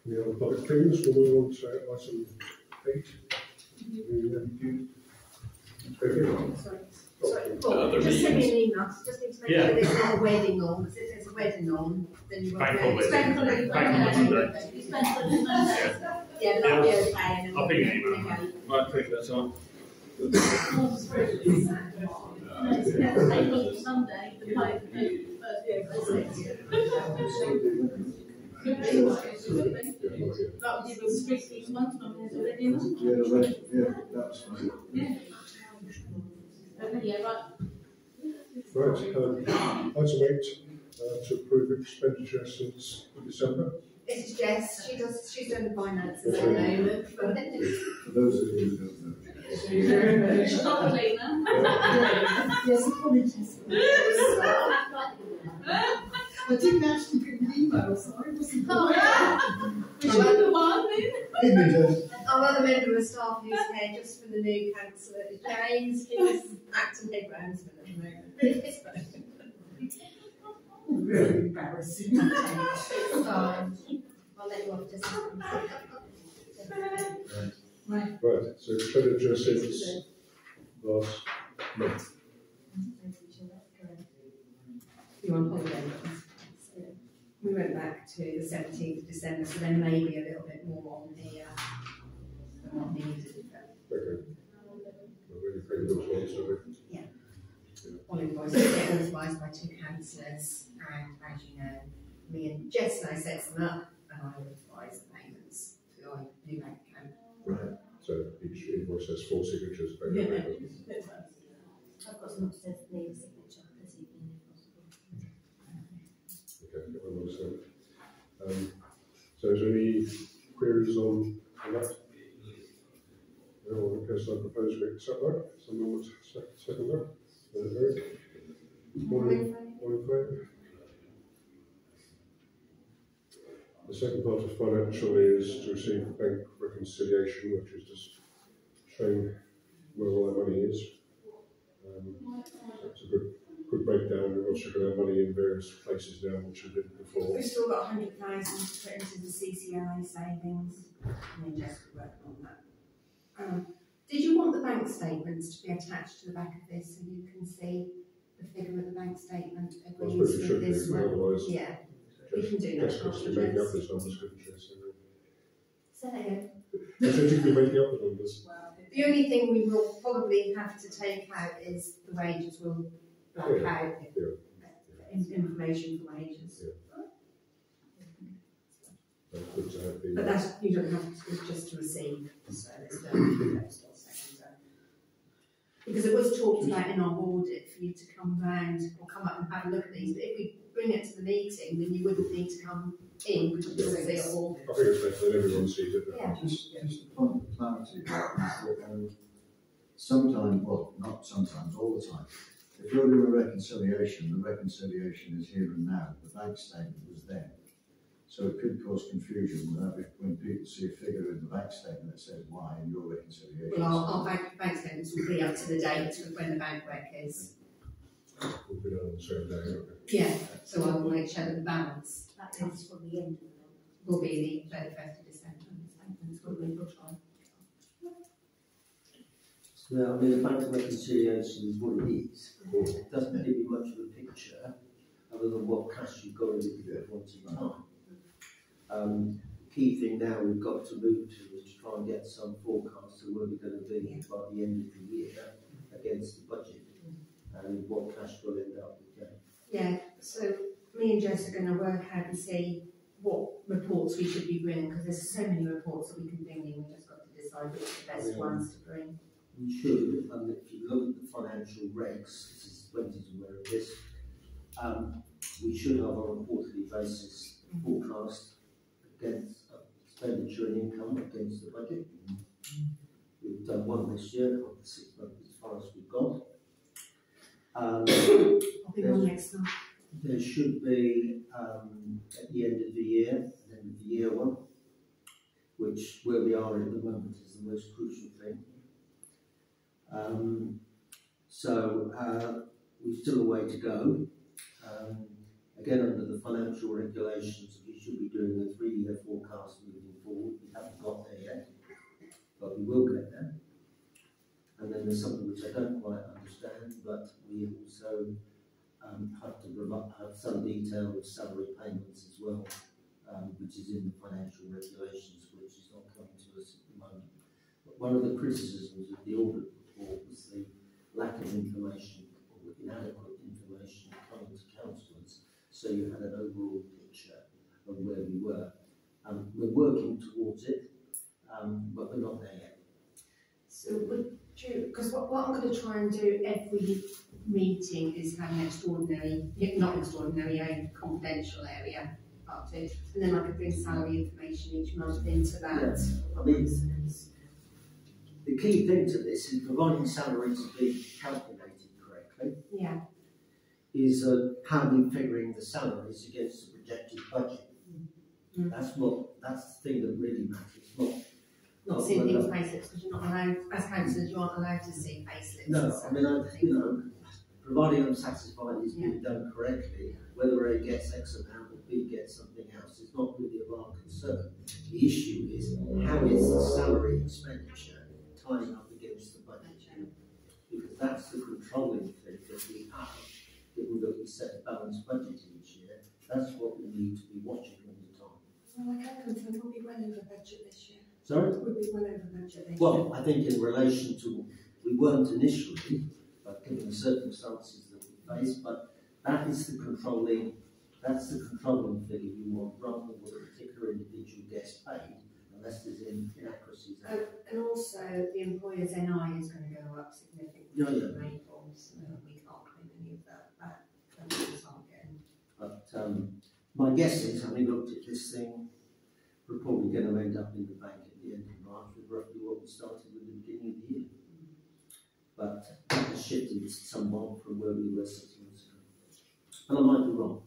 Any other public things? We'll move on to item 8. Sorry, Paul, just send me an email. Just need to make sure there's not a wedding on, because if there's a wedding on, then you won't know. Bank holiday. Yeah, but that'll be okay. I'll ping you an email. Right, appreciate that, Simon. Sunday, the first that would give us 6 months when there's a wedding. Yeah, that's fine. Yeah. Yeah, right. Right, item 8, to approve expenditure since December. This is Jess. She's doing the finances at the moment. For those of you who don't know. She's not a cleaner. Yes, apologies. I didn't actually get an email, sorry. Wasn't the one then? Evening, Jess. Oh, our other member of staff who's here just for the new councillor is James. He's acting head groundsman at the moment. Really embarrassing. It's fine. I'll let you off just Right, so expenditure since last month. You on holiday? We went back to the 17th of December, so there may be a little bit more on here than what needed. Okay. Well, really paid those ones, so Yeah. One invoice was authorised by 2 councillors, and as you know, me and Jess and I set them up, and I authorised the payments to our new bank account. Right. So each invoice has 4 signatures. Yeah. I've got some upstairs that need a signature this evening if possible. Okay, I understand. So is there any queries on that? No, okay, so I propose we accept that. Someone would second that? All in favour? The second part of financial is to receive bank reconciliation, which is just showing where all our money is. It's a good breakdown. We've also got our money in various places now, which we did before. We've still got 100,000 to put into the CCLA savings, and then Jess will work on that. Did you want the bank statements to be attached to the back of this so you can see the figure of the bank statement agrees with this one? Otherwise, yeah, we can do that. Jess has to be making up these numbers, couldn't she? Say that again. I said you'd be making up the numbers. The only thing we will probably have to take out is the wages. We'll black out information for wages. That's good to have the. But that's, you don't have to, it's just to receive. So it's done. Because it was talked about in our audit for you to come round or come up and have a look at these. But if we bring it to the meeting, then you wouldn't need to come in because you can see it all. I think it's better than everyone sees it. Yeah. Just a point of clarity is that sometimes, well, not sometimes, all the time, if you're doing a reconciliation, the reconciliation is here and now. The bank statement was there. So it could cause confusion when people see a figure in the bank statement that says Y in your reconciliation. Well, our bank statements will be up to the date of when the bank rec is. We'll be done on the same day, okay? Yeah, so I will make sure that the balance That comes from the end of the month. will be the 31st of December. Statements will be put on. So, I mean, the bank reconciliation is what it is. It doesn't give you much of a picture other than what cash you've got in it once a month. Key thing now we've got to move to is to try and get some forecasts of where we're going to be by the end of the year against the budget and what cash will end up with that. Yeah, so me and Jess are going to work out and see what reports we should be bringing because there's so many reports that we can bring in. We've just got to decide which are the best ones to bring. We should, and if you look at the financial regs, this is Wendy's aware of this, we should have on a quarterly basis forecast against expenditure and income against the budget. We've done one this year, of the 6 months as far as we've got. I'll be on next time. There should be at the end of the year, the end of the year one, which where we are at the moment is the most crucial thing. We've still a way to go. Again, under the financial regulations, we should be doing a 3-year forecast moving forward. We haven't got there yet, but we will get there. And then there's something which I don't quite understand, but we also have to have some detail of salary payments as well, which is in the financial regulations, which is not coming to us at the moment. But one of the criticisms of the audit report was the lack of information or inadequate information coming to councillors, so you had an overall picture of where we were. We're working towards it, but we're not there yet. So would you, because what I'm going to try and do every meeting is have an extraordinary, not extraordinary, a confidential area part of it, and then I could bring salary information each month into that. Yes. I mean, the key thing to this is providing salaries to be calculated correctly. Yeah. Is how we're figuring the salaries against the projected budget. That's the thing that really matters. Not No, seeing well, people's payslips because you're not allowed, as councillors, you aren't allowed to see payslips. No, So I mean, providing I'm satisfied it's being done correctly, whether A gets X amount or B gets something else is not really of our concern. The issue is how is the salary expenditure tying up against the budget? Because that's the controlling thing that we have, given that we set a balanced budget each year. That's what we need to be watching all the time. Well, I can confirm we'll be well over budget this year. Sorry? We'll be well over budget this year. Well, I think in relation to, we weren't initially, but given the circumstances that we faced, but that is the controlling, that's the controlling figure you want, rather than what a particular individual gets paid, unless there's inaccuracies. And also, the employer's NI is going to go up significantly in April, so we can't claim any of that back. But my guess is, having looked at this thing, we're probably going to end up in the bank at the end of March with roughly what we started with at the beginning of the year. But that has shifted somewhat from where we were 6 months ago. And I might be wrong.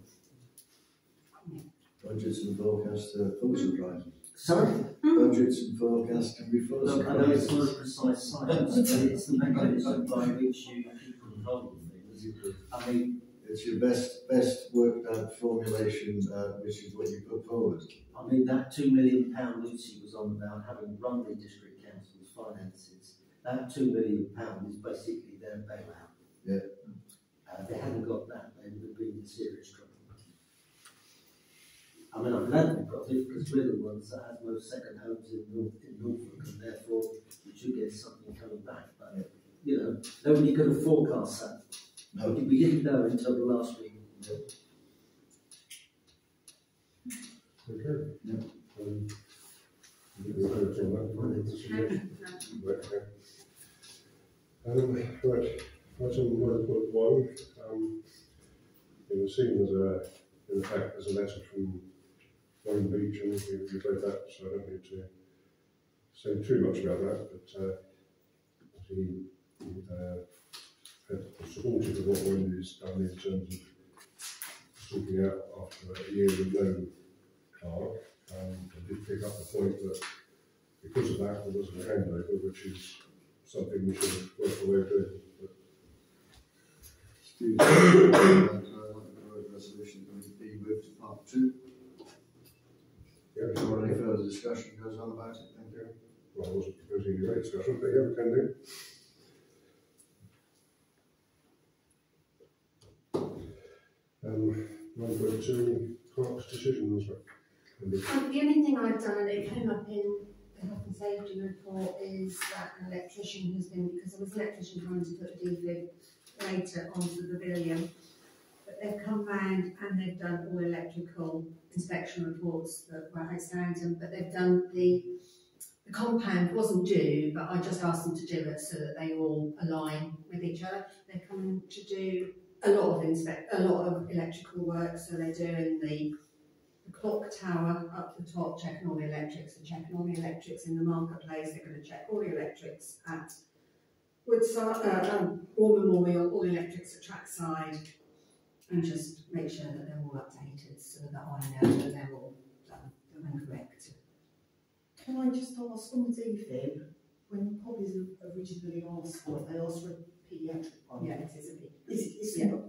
Budgets and forecasts are full surprises. Sorry? Budgets and forecasts can be full Look, I know it's not a precise science, but it's the mechanism by which you control things. I mean, it's your best worked out formulation, which is what you put forward. I mean, that £2 million Lucy was on about having run the district council's finances. That £2 million is basically their bailout. Yeah. If they hadn't got that, they would have been in serious trouble. I mean, I'm glad we got it because we're the ones that have most second homes in Norfolk, and therefore we should get something coming back. But you know, nobody could have forecast that. No, we didn't know until the last week. Okay. Yeah. Right. Item 1.1. You'll see in the fact there's a letter from Warren Beach, and you've read that, so I don't need to say too much about that, but he supportive of what Wendy's done in terms of sorting out after a year with no clerk. I did pick up the point that because of that there wasn't a handover, which is something we should work our way of doing. Steve, the resolution going to be moved to part 2. Yeah. Before any further discussion goes on about it, thank you. Well, I wasn't proposing any great discussion, but yeah, we can do. Number 2, clerk's decisions. The only thing I've done, and it came up in the health and safety report, is that an electrician has been, because there was an electrician trying to put a defib later onto the pavilion, but they've come round and they've done all electrical inspection reports that were outstanding, but they've done the compound wasn't due, but I just asked them to do it so that they all align with each other. They're coming to do a lot of electrical work, so they're doing the clock tower up the top, checking all the electrics, and checking all the electrics in the marketplace. They're going to check all the electrics at Woodside, War Memorial, all the electrics at Trackside, and just make sure that they're all updated so that I know that they're all done and correct. Can I just ask on the defib, when Poppies originally asked for it, they asked for a paediatric one? Yeah, it is a big.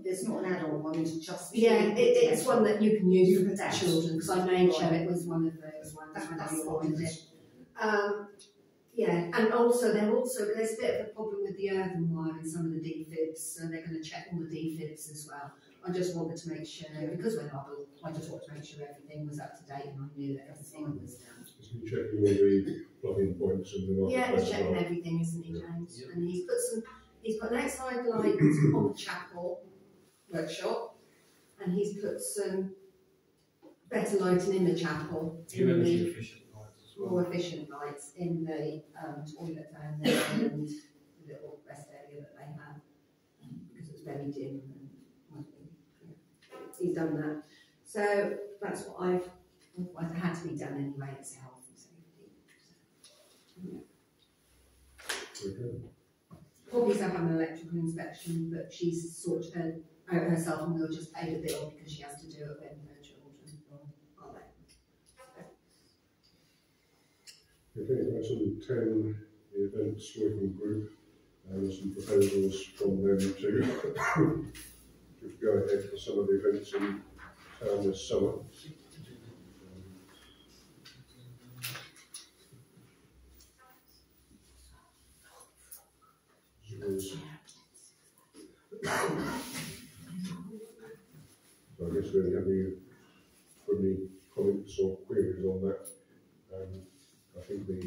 It's not an adult one, it's just... Yeah, it's one that you can use for children, because I made sure it was one of those ones when you wanted it. Yeah, and also there's a bit of a problem with the earthen wire in some of the defibs, so they're going to check all the defibs as well. I just wanted to make sure, because we're not, I just wanted to make sure everything was up to date and I knew that everything was done. Is he checking all the plug-in points and the marketplace? Yeah, he's checking everything, isn't he, James? Yep. And he's put an outside light on the chapel workshop, and he's put some better lighting in the chapel. More efficient lights in the toilet down there and the little rest area that they have, because it was very dim. He's done that. So that's what had to be done anyway. It's health and safety. So, Poppy's having an electrical inspection, but she's sorted out herself, and we'll just pay the bill because she has to do it when her children are there. Okay, Item 10, the events working group, and there's some proposals from them to go ahead for some of the events in town this summer. So I guess really have you got any comments or queries on that? I think the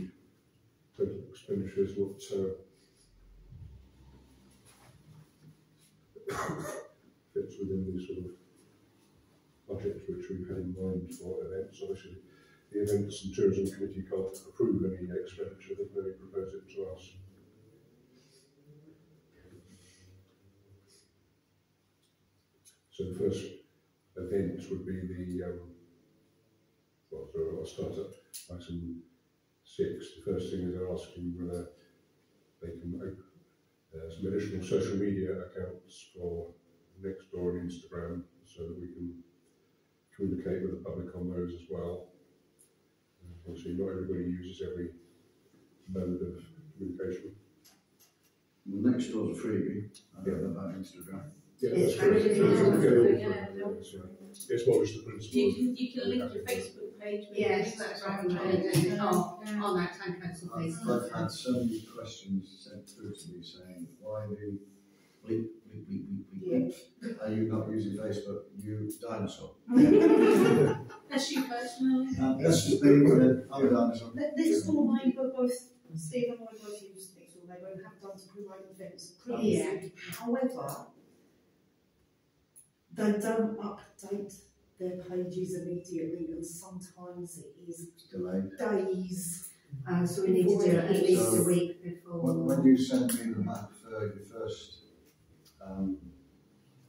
total expenditure is what fits within the sort of budget which we've had in mind for events. Obviously, the Events and Tourism Committee can't approve any expenditure, they can only propose it to us. So the first event would be the, I'll start at item 6. The first thing is they're asking whether they can open some additional social media accounts for Nextdoor and Instagram so that we can communicate with the public on those as well. Obviously, not everybody uses every mode of communication. Well, Nextdoor's a freebie. I don't know about Instagram. Yeah, that's correct. It's more just the principle. You can link your Facebook page with Yes, that's right. On that town council Facebook. I've had so many questions sent through to me saying, why do bleep. Are you not using Facebook? You dinosaur. That's you personally. That's just me, I'm a dinosaur. Nextdoor, they both, Steve and I both use Nextdoor. They both have done to promote events previously. However, they don't update their pages immediately, and sometimes it is delayed days. So we need to do it at least a week before. When you sent me the map for your first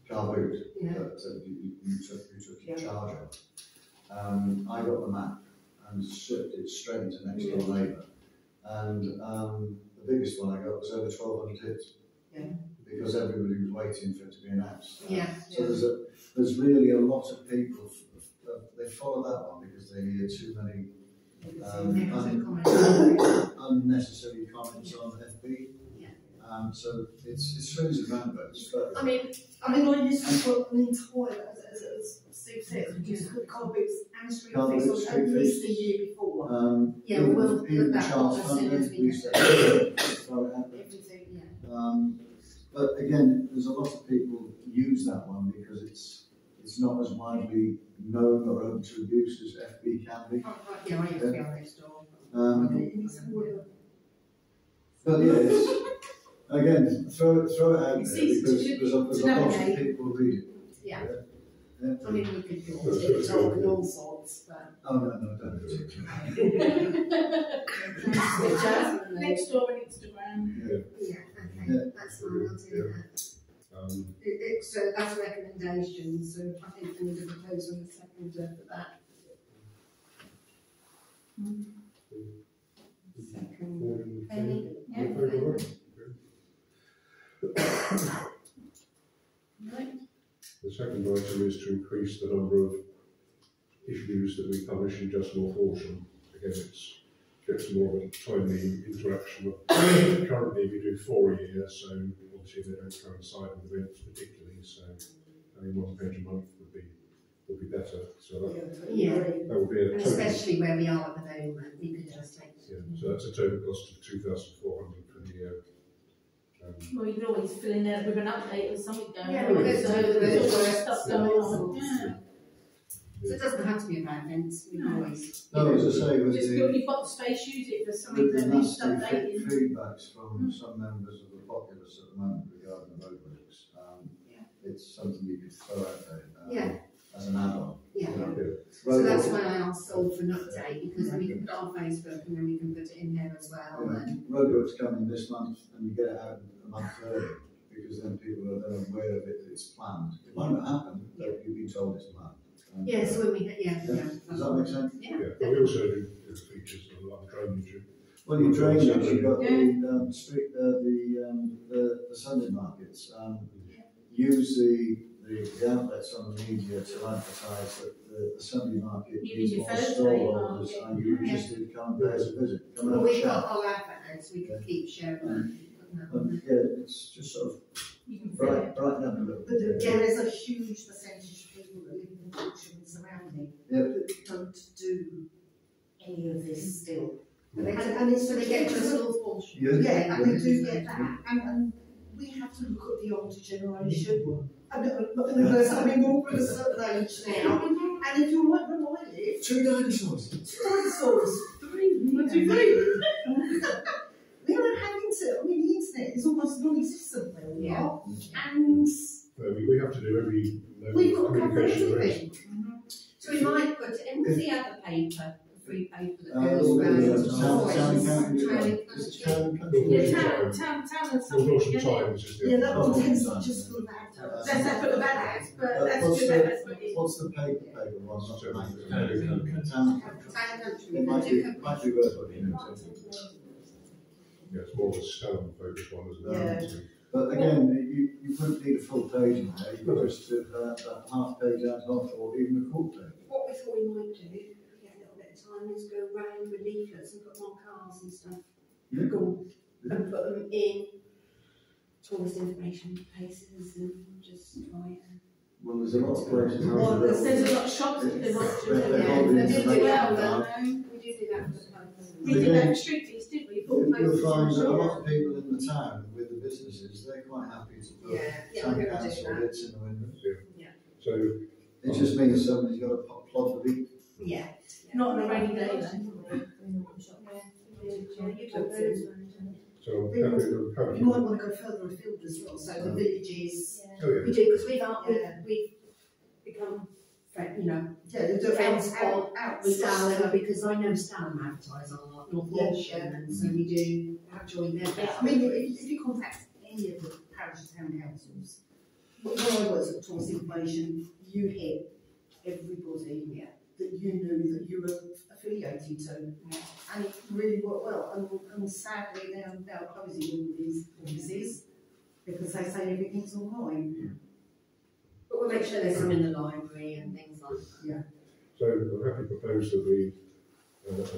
car boot that you took charge of, I got the map and shipped it straight into Nextdoor Labour. And the biggest one I got was over 1,200 hits. Yeah. Because everybody was waiting for it to be announced. So there's really a lot of people, they follow that one because they hear too many unnecessary comments on FB. So it's swings and roundabouts. I mean, I used to put an entire, as Steve says, we used to put car boots and street fees on at least a year before. We'll put that on as soon as we can. Everything, but again, there's a lot of people use that one because it's not as widely known or open to abuse as FB can be. Yeah, I used to be on Nextdoor. But yeah, it's, again, throw it out there because there's a lot of people read it. Yeah. I mean, we could do on TikTok and all sorts, but... Oh, no, don't do it. Nextdoor and Instagram. Okay, that's fine, I'll do that. So that's a recommendation, so I think we need a proposal and a seconder for that. Second. Penny? The second item is to increase the number of issues that we publish in Just North Walsham. Again, it's gets more of a timely interaction. Currently we do 4 a year, so obviously they don't coincide with events particularly, so having 1 page a month would be better. So that would be a total, especially where we are at the moment, we could just take. So that's a total cost of 2,400 for the year. Well, you can always fill in there with an update or something going on. Stuff going on. So it doesn't have to be about events, we can always... No, as I say, with just the... you've got the space, use it for something that needs updating. Feedbacks from some members of the populace at the moment regarding the roadworks. It's something you could throw out there as an add-on. So that's why I asked Sol for an update, because we can put it on Facebook and then we can put it in here as well. Roadworks coming this month and you get it out a month early, because then people are then aware of it that it's planned. It might not happen, but you've been told it's planned. Yes, when we does that make sense? But we also do features like drainage. Well, your drainage, you've got the Sunday markets. Use the the outlets on the media to advertise that the Sunday market You needs need your more Thursday stallholders, market. and you interested to come and pay us a visit. Come and Well, have a we've got chat. our adverts, we can keep sharing. Yeah, it's just sort of You can brighten up a little But bit. there is a huge percentage of people that live in Walsham and surrounding that don't do any of this still. And it's so they get to sort of Walsham. Yeah, and they do get that. And we have to look at the older generation. And I'm all at a certain age now. And if you're like where I live, 2 dinosaurs. 2 dinosaurs. 3. 1, 2, 3. We don't have internet. I mean, the internet is almost non-existent where we are. And we have to do every we've got to cover communication there is. everything. So we might put it in with the other paper, the free paper that Oh, goes yeah, round. Town and stuff. Walsham Times is the Yeah, other that one. one tends to just full of adverts. That's that full of adverts, but that's What's good the- adverts. What's the paper one? Not the magazine. Town country, It might they be, do might be worth looking into. Yeah, it's more of a stone focused one, isn't it? Yeah. But again, you wouldn't need a full page in there. You could just have that half page out off, or even a full page. What we thought we might do, if we get a little bit of time, is go round with leaflets and put them on cars and stuff. Yeah. Go and put them in tourist information places and just try it. Well, there's a lot of places. Well, there's a lot of shops that they want to do They're it. holding They do information well, down. We do that for the purpose. We did that for street fees, didn't we? Put You'll posters find on that a shore. lot of people in the town with the businesses, they're quite happy to put Yeah, town we're gonna do council that. lids in the windows. Yeah. So It just means somebody's got to plod the beat. Yeah. Not on a rainy day then. So You happy. might want to go further afield as well, so the villages, Oh, yeah. we do, because we've become, you know, Yeah, the friends out with Stalin, because I know Stalin advertise a lot, North Yeah. Walsham, and so we do have joined them. I mean, if you contact any of the parish town councils, when I was at Tourist Information, you hit everybody that you knew that you were affiliated to, and it really worked well. And sadly, they're closing all these offices because they say everything's online. But we'll make sure there's some in the library and things like that. Yeah. So I'm happy to propose that we adopt the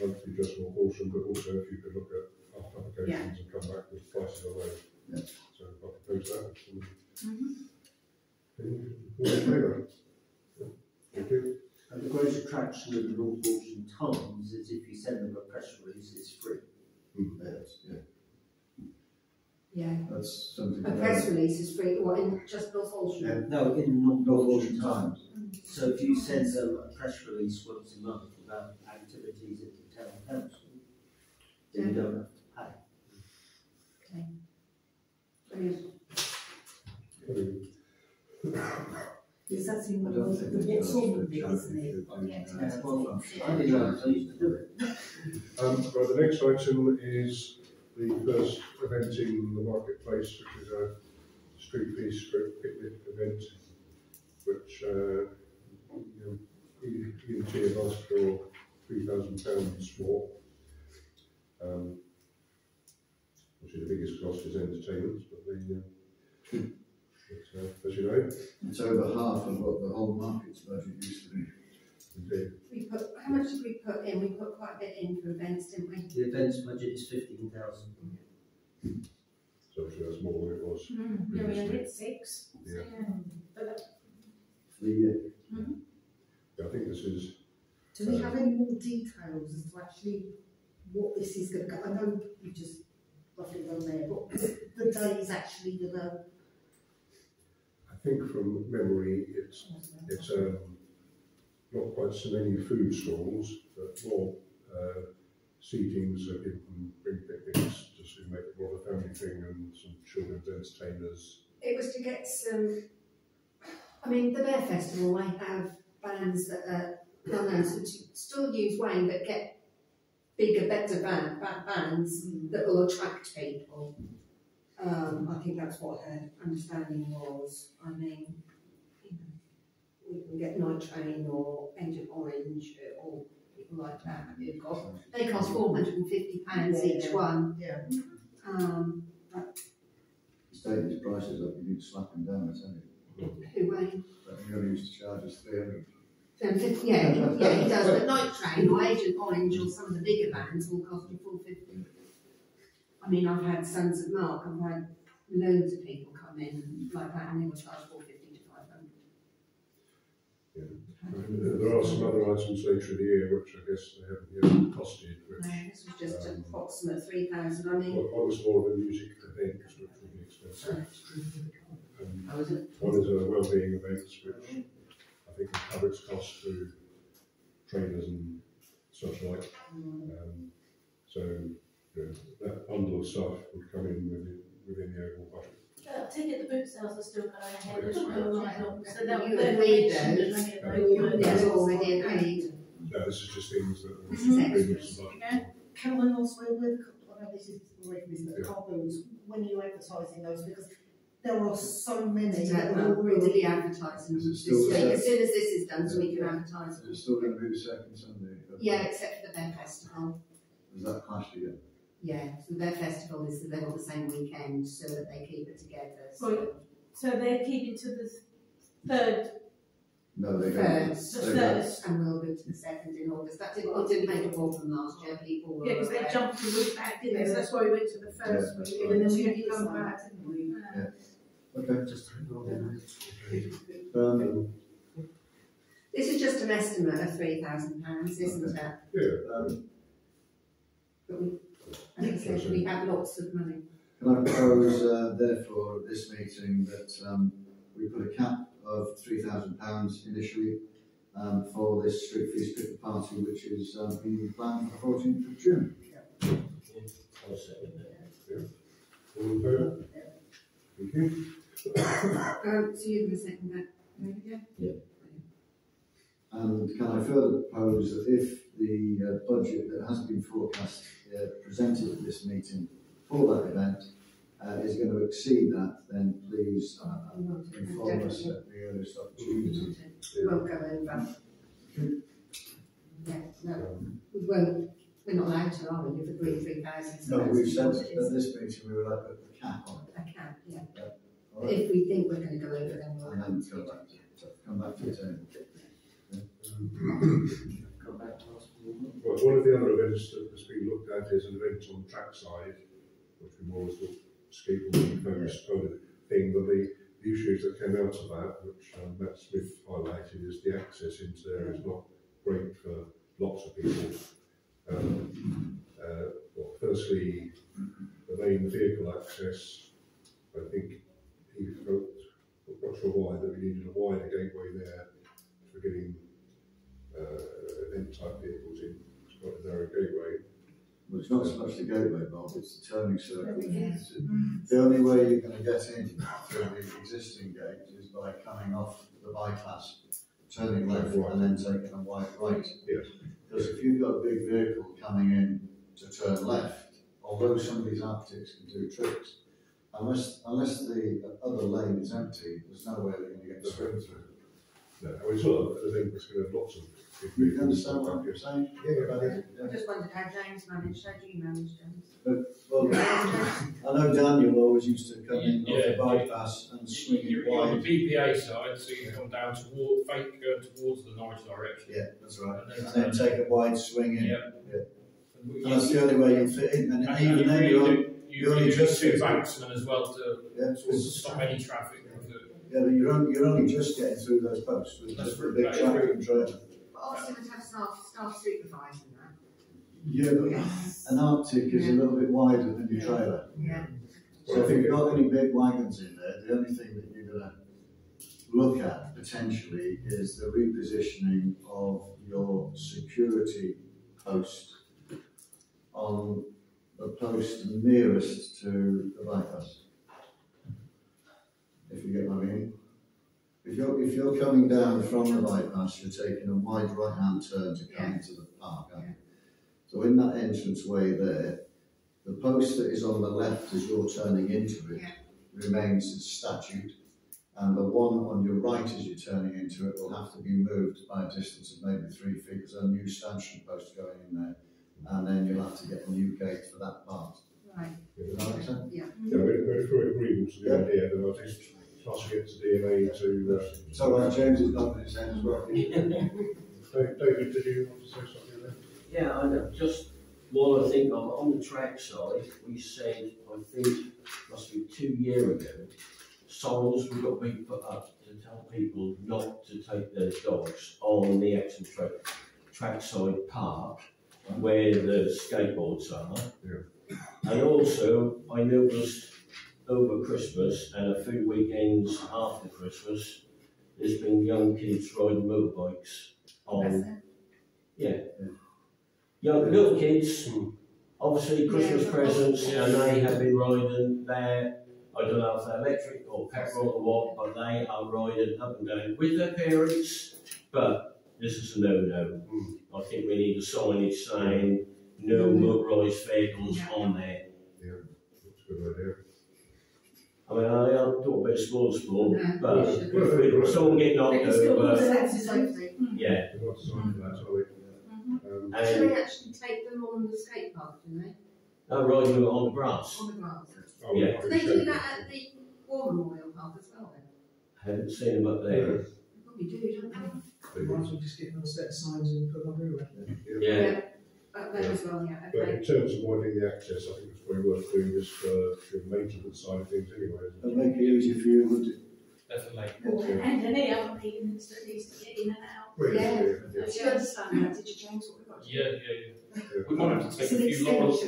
monthly adjustment of Walsham, but also if you could look at our applications and come back with prices on those. Yeah. So I'll propose that. All in favour? Thank you. And the great attraction of the North Walsham Times is if you send them a press release, it's free. Yes, yeah. Yeah. That's something. A press release is free, what, in just North Walsham? Yeah. No, in North Walsham Walsham Times. So if you send them a press release once a month about activities at the town council, then you don't have to pay. Okay. Brilliant. Because that's in one of the Walsham bit, isn't it? Yeah, well, I didn't know I used to do it. Right, the next item is the first event in the marketplace, which is a street feast picnic event, which E&T have asked for £3,000 for, which is the biggest cost is entertainment, but as you know, It's over half of what the whole market's budget used to be. indeed. We put, how much did we put in? We put quite a bit in for events, didn't we? The events budget is 15,000. So obviously that's more than it was. Yeah, we only hit 6. Yeah. But For the year. I think this is. Do we have any more details as to actually what this is going to go? I know you just roughly gone there, but the days actually going to. I think from memory, it's not quite so many food stalls, but more seating so people can bring picnics, just to make it more of a family thing, and some children's entertainers. It was to get some, I mean, the Bear Festival, they have bands that are well known, so to still use Wayne, but get bigger, better bands that will attract people. I think that's what her understanding was. I mean, you know, we can get Night Train or Agent Orange or people like that. They cost £450 each one. Yeah. He's taking his prices up, you need to slap him down, I tell you. Who, Wayne? But he only used to charge us 300. Yeah, he does, but Night Train or Agent Orange or some of the bigger bands will cost you £4.50. I mean, I've had Sons of Mark, I've had loads of people come in and like that, and they will charge £4.50 to £500. Yeah. There are some other items later in the year which I guess they haven't yet costed. Which, No, this was just an approximate 3,000. I mean, one was more of a music event, which would be expensive. How is it? One is a wellbeing events, which I think will cover its costs through trainers and such like. So you know, that bundle of stuff would come in within the overall budget. I take it the boot sales are still going ahead as well, right? So You they're agreed those. already agreed. No, this is just things that This is extras. Can I ask where I know this is already business car bills, when you're advertising those, because there are so many that We're already advertising Is it this still week, the as soon as this is done, so we can advertise. Is it still going to be the second Sunday? Yeah, except for the Bear Festival. Is that clashed again? Yeah, so their festival is they're on the same weekend, so that they keep it together. Right. So they're keeping to the third. No, they're Third, going and we'll go to the second in August. That didn't make a problem last year. People were Yeah, because they jumped a week back, didn't they? So that's why we went to the first week, and then we had to come back, didn't we? Okay. Just This is just an estimate of £3,000, isn't it? Yeah. But we, as I said, we have lots of money. Can I propose, therefore, at this meeting that we put a cap of £3,000 initially for this street feast picnic party, which is being planned for the 14th of June? All in favour? Thank you. So you're going to second that? Yeah. And can I further propose that if the budget that has been forecast presented at this meeting for that event is going to exceed that, then please inform us at the earliest opportunity. Won't go over. Yeah, no, we won't. We're not allowed to, are we? We've agreed 3,000. No, we've said at this meeting we would like to put a cap on it. A cap, yeah. Right. If we think we're going to go over, then we'll And then come back to the table. Well, one of the other events that has been looked at is an event on trackside, which we more sort of skateboarding focused kind of thing, but the issues that came out of that, which Matt Smith highlighted, is the access into there is not great for lots of people. Well, firstly, the main vehicle access, I think he felt, I'm not sure why, that we needed a wider gateway there for getting event type vehicles in. It's quite a narrow gateway. Well, it's not so much the gateway, Bob, it's the turning circle. The only way you're going to get in through the existing gate is by coming off the bypass, turning left and then taking a wide right. Yes. Because if you've got a big vehicle coming in to turn left, although some of these architects can do tricks, unless the other lane is empty, there's no way they're going to get straight through. No, I mean, sort of, I think it's going to have lots of. You understand what I'm saying? Yeah, I just wondered how James managed. How do you manage, James? Well, I know Daniel always used to come in off the bypass and swing it You're on wide. the BPA side, so you come down toward, go towards the Norwich direction. Yeah, that's right. And And then take a wide swing in. Yeah. And that's the only way you fit in. And even then you only just two banksmen as well to sort of stop any traffic. Yeah, but you're only just getting through those posts with just a big tractor and trailer. But also would have staff supervising that. Yeah, but an Arctic is a little bit wider than your trailer. Yeah. So if you've got any big wagons in there, the only thing that you're going to look at potentially is the repositioning of your security post on the post nearest to the bypass. If you get my meaning. If you're coming down from the bypass, you're taking a wide right-hand turn to come into the park. So in that entrance way there, the post that is on the left as you're turning into it remains its statute, and the one on your right as you're turning into it will have to be moved by a distance of maybe 3 feet. There's a new stanchion post going in there, and then you'll have to get a new gate for that part. Right. Does that make sense? Yeah. Yeah, we're agreeable to the idea, then I think passing it to DNA to. So James is not in his hand as well. David, did you want to say something there? Yeah, I know. Just while I think on the track side, we said, I think, must be 2 years ago, signs we've got to be put up to tell people not to take their dogs on the actual trackside park where the skateboards are. Yeah. And also, I noticed over Christmas and a few weekends after Christmas, there's been young kids riding motorbikes on. Yeah. Young little kids, obviously Christmas presents, and they have been riding there. I don't know if they're electric or petrol or what, but they are riding up and down with their parents. But this is a no-no. I think we need a signage saying no motorised vehicles on there. Yeah, that's a good idea. I mean, I don't talk about sport, but if someone get knocked over, yeah. Should they actually take them on the skate park, do they? They're riding them on the grass. On the grass. Yeah. Do they do that at the War Memorial Park as well then? I haven't seen them up there. They probably do, don't they? Might as well just get another set of signs and put them everywhere. Yeah. That as well, yeah. But Okay. in terms of widening the access, I think it's probably worth doing this for the maintenance side of things anyway. It'll make it easier for you, wouldn't it? Definitely. And any other maintenance that needs to get in and out. Well, Yeah. yeah. Do you understand that? Did you, James, what we've got to do? Yeah. We might have to take a few laurels.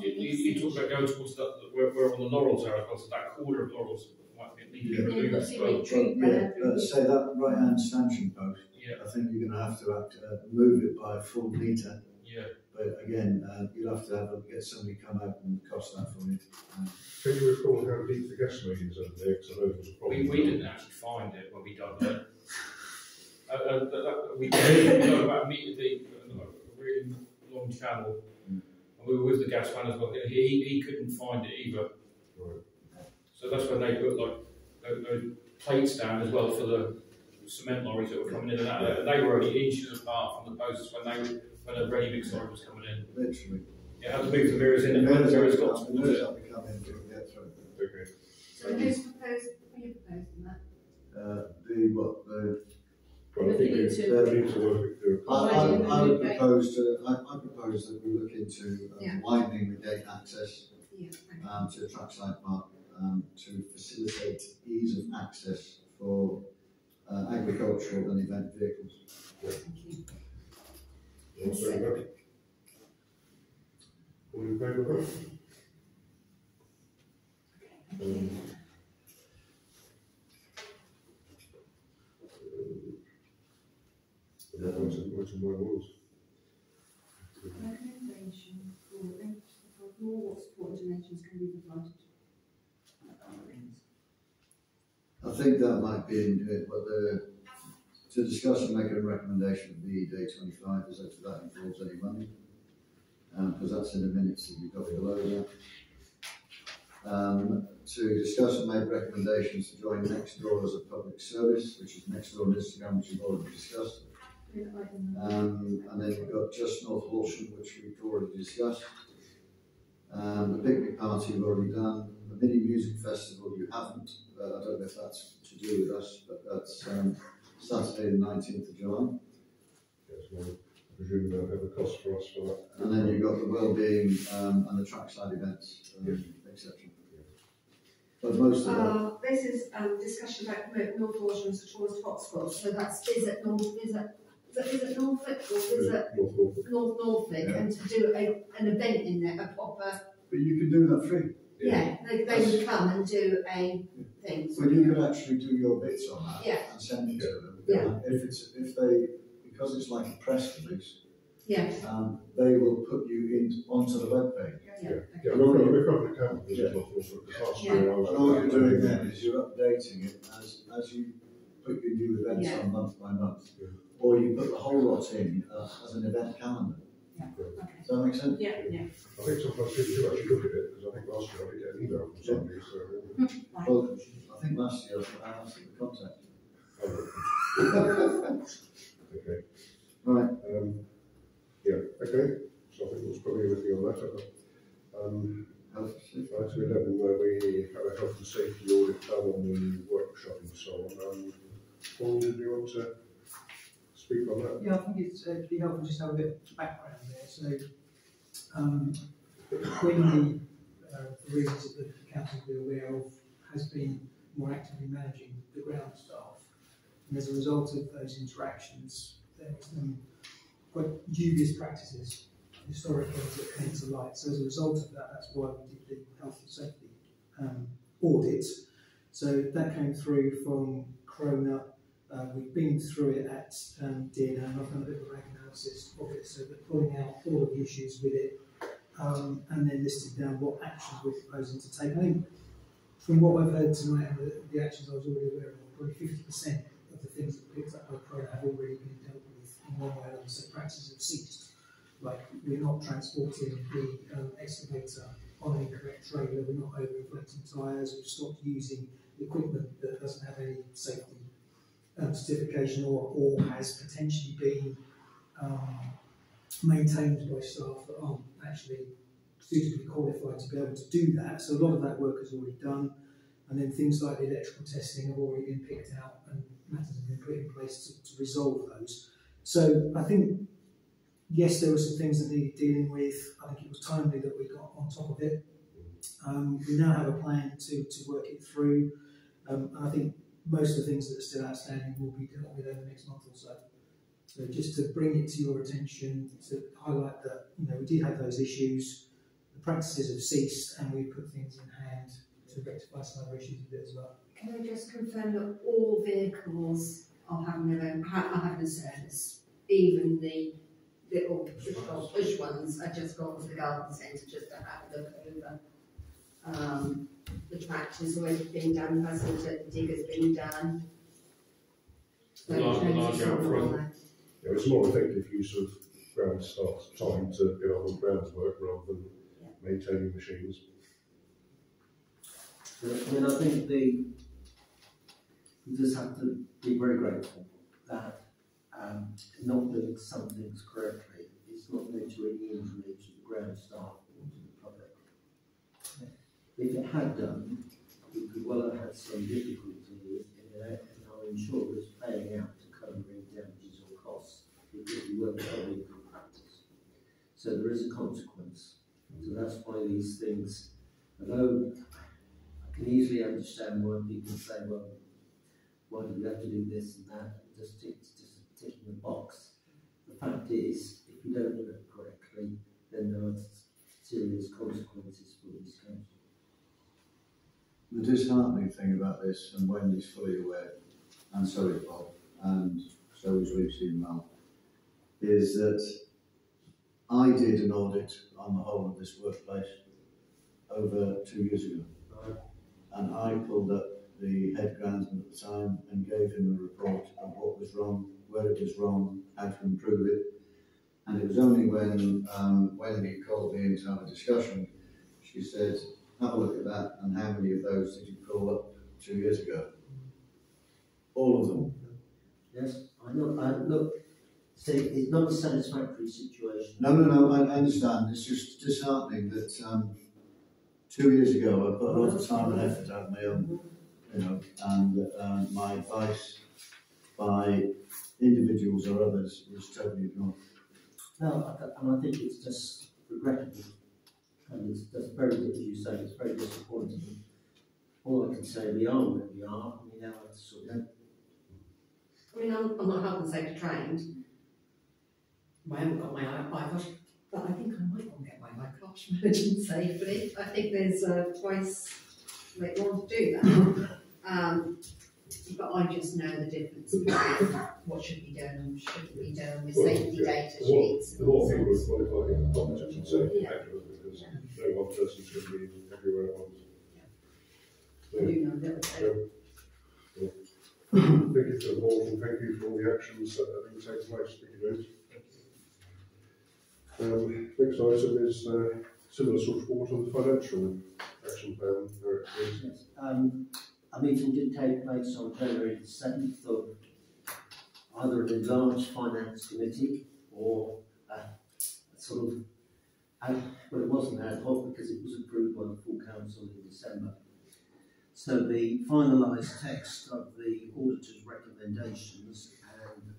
You talk about going towards that, where all the laurels are, as well, so that corner of laurels might need to be removed as well. Say that right-hand stanchion post. Yeah. I think you're going to have move it by a full metre. Yeah. But again, you'll have to get somebody come out and cost that for you. Can you recall how deep the gas main is under there? Because I know there was a problem. We didn't actually find it when we dug it. We dug about a metre deep, a really long channel. And we were with the gas man as well. He couldn't find it either. Right. So that's when they put like those plates down as well for the cement lorries that were coming in and out. And they were only inches apart from the posts when a ready mix lorry was coming in. Literally. Yeah, had to move the mirrors in and the mirrors got towards it. Okay. So who's proposed, are you proposing that? Well, I think we need to work it through. I would propose that we look into widening the gate access to the trackside park to facilitate ease of access for agricultural and event vehicles. All in favour of that? What's in my rules? Recommendation for more support and donations can be provided. I think that might be in it, but to discuss and make a recommendation of the Day 25 is if that involves any money, because that's in the minutes that you've got below that. To discuss and make recommendations to join Nextdoor as a public service, which is Nextdoor on Instagram, which we've already discussed. And then you've got Just North Walsham, which we've already discussed. The picnic party we've already done. The mini music festival you haven't. I don't know if that's to do with us, but that's Saturday the 19th of July. Yes, well, I presume they'll have a cost for us for that. And then you've got the wellbeing and the trackside events, etc. But most of that. This is discussion about promoting North Walsham as a tourist hotspot. So that's visit Norfolk or visit North Norfolk, and to do an event in there, a proper. But you can do that free. Yeah, they would come and do a thing. Well, you could actually do your bits on that and send it to them. Yeah. Because it's like a press release. Yeah. They will put you onto the web page. Yeah, we've got an account for this. And all you're doing then is you're updating it as you put your new events on month by month. Or you put the whole lot in as an event calendar. Does that make sense? Yeah. I think sometimes people do actually look at it, because I think last year I did get an email from somebody. So, well, I think last year I asked them to contact. Okay. Right. Yeah, okay. So I think that's probably everything on that. Item 11, where we have a health and safety audit done on the workshop and so on. Paul, did you want to speak on that? Yeah, I think it's be helpful just to have a bit of background there. So, when the reasons that the council will be aware of has been more actively managing the ground staff, and as a result of those interactions, there was some quite dubious practices historically that came to light. So as a result of that, that's why we did the health and safety audit. So that came through from Corona. We've been through it at DNA, and I've done a bit of a rank analysis of it, so that pulling out all of the issues with it, and then listing down what actions we're proposing to take. I think from what I've heard tonight and the actions I was already aware of, probably 50% of the things that were picked up by Corona have already been dealt with in one way or another, so practices have ceased. Like, we're not transporting the excavator on an incorrect trailer, we're not overinflating tyres, we've stopped using equipment that doesn't have any safety certification or has potentially been maintained by staff that aren't actually suitably qualified to be able to do that. So a lot of that work is already done, and then things like the electrical testing have already been picked out and matters have been put in place to resolve those. So I think, yes, there were some things that needed dealing with. I think it was timely that we got on top of it. We now have a plan to work it through, and I think most of the things that are still outstanding will be dealt with over the next month or so. So just to bring it to your attention, to highlight that, you know, we did have those issues, the practices have ceased, and we put things in hand to rectify some other issues with it as well. Can I just confirm that all vehicles are having a service, even the little push ones are just gone to the garden centre just to have a look over. The tractor's already been done, hasn't it? The digger's been done. Large out front. Yeah, it's more effective use of ground staff's time to get on with grounds work rather than maintaining machines. I mean, I think we just have to be very grateful that not doing some things correctly is not going to any injury to the ground staff or to the public. If it had done, we could well have had some difficulty in our insurers paying out to cover any damages or costs because we weren't following good practice. So there is a consequence. So that's why these things, although I can easily understand why people say, well, why do we have to do this and that? Just ticking the box. The fact is, if you don't do it correctly, then there are serious consequences for these councils. The disheartening thing about this, and Wendy's fully aware, and so is Bob, and so is Lucy and Mal, is that I did an audit on the whole of this workplace over 2 years ago. And I pulled up the head groundsman at the time and gave him a report of what was wrong, where it was wrong, how to improve it. And it was only when Wendy called me in to have a discussion, she said, have a look at that, and how many of those did you pull up 2 years ago? All of them. Yes, I know. Look, see, it's not a satisfactory situation. No, I understand. It's just disheartening that 2 years ago I put a lot of time and effort out of my own, you know, and my advice by individuals or others was totally ignored. No, and I think it's just regrettable. And it's just very, as you say, it's very disappointing. All I can say, we are where we are, and we now have to sort it out. I mean, I'm not health and safety trained. I haven't got my iCosh, but I think I might want to get my iCosh managing safely. I think there's twice that you want to do that. But I just know the difference between what should be done and shouldn't be done with safety data sheets. A lot of people are qualified in competence and safety because no one person's going to be everywhere at once. I do know that. Thank you for the board and thank you for all the actions that have been taken place. Thank you, James. Next item is similar sort of report on the financial action plan. Yes. A meeting did take place on January the 7th of either an enlarged finance committee or a sort of Well, it wasn't ad hoc because it was approved by the full council in December. So the finalised text of the auditor's recommendations and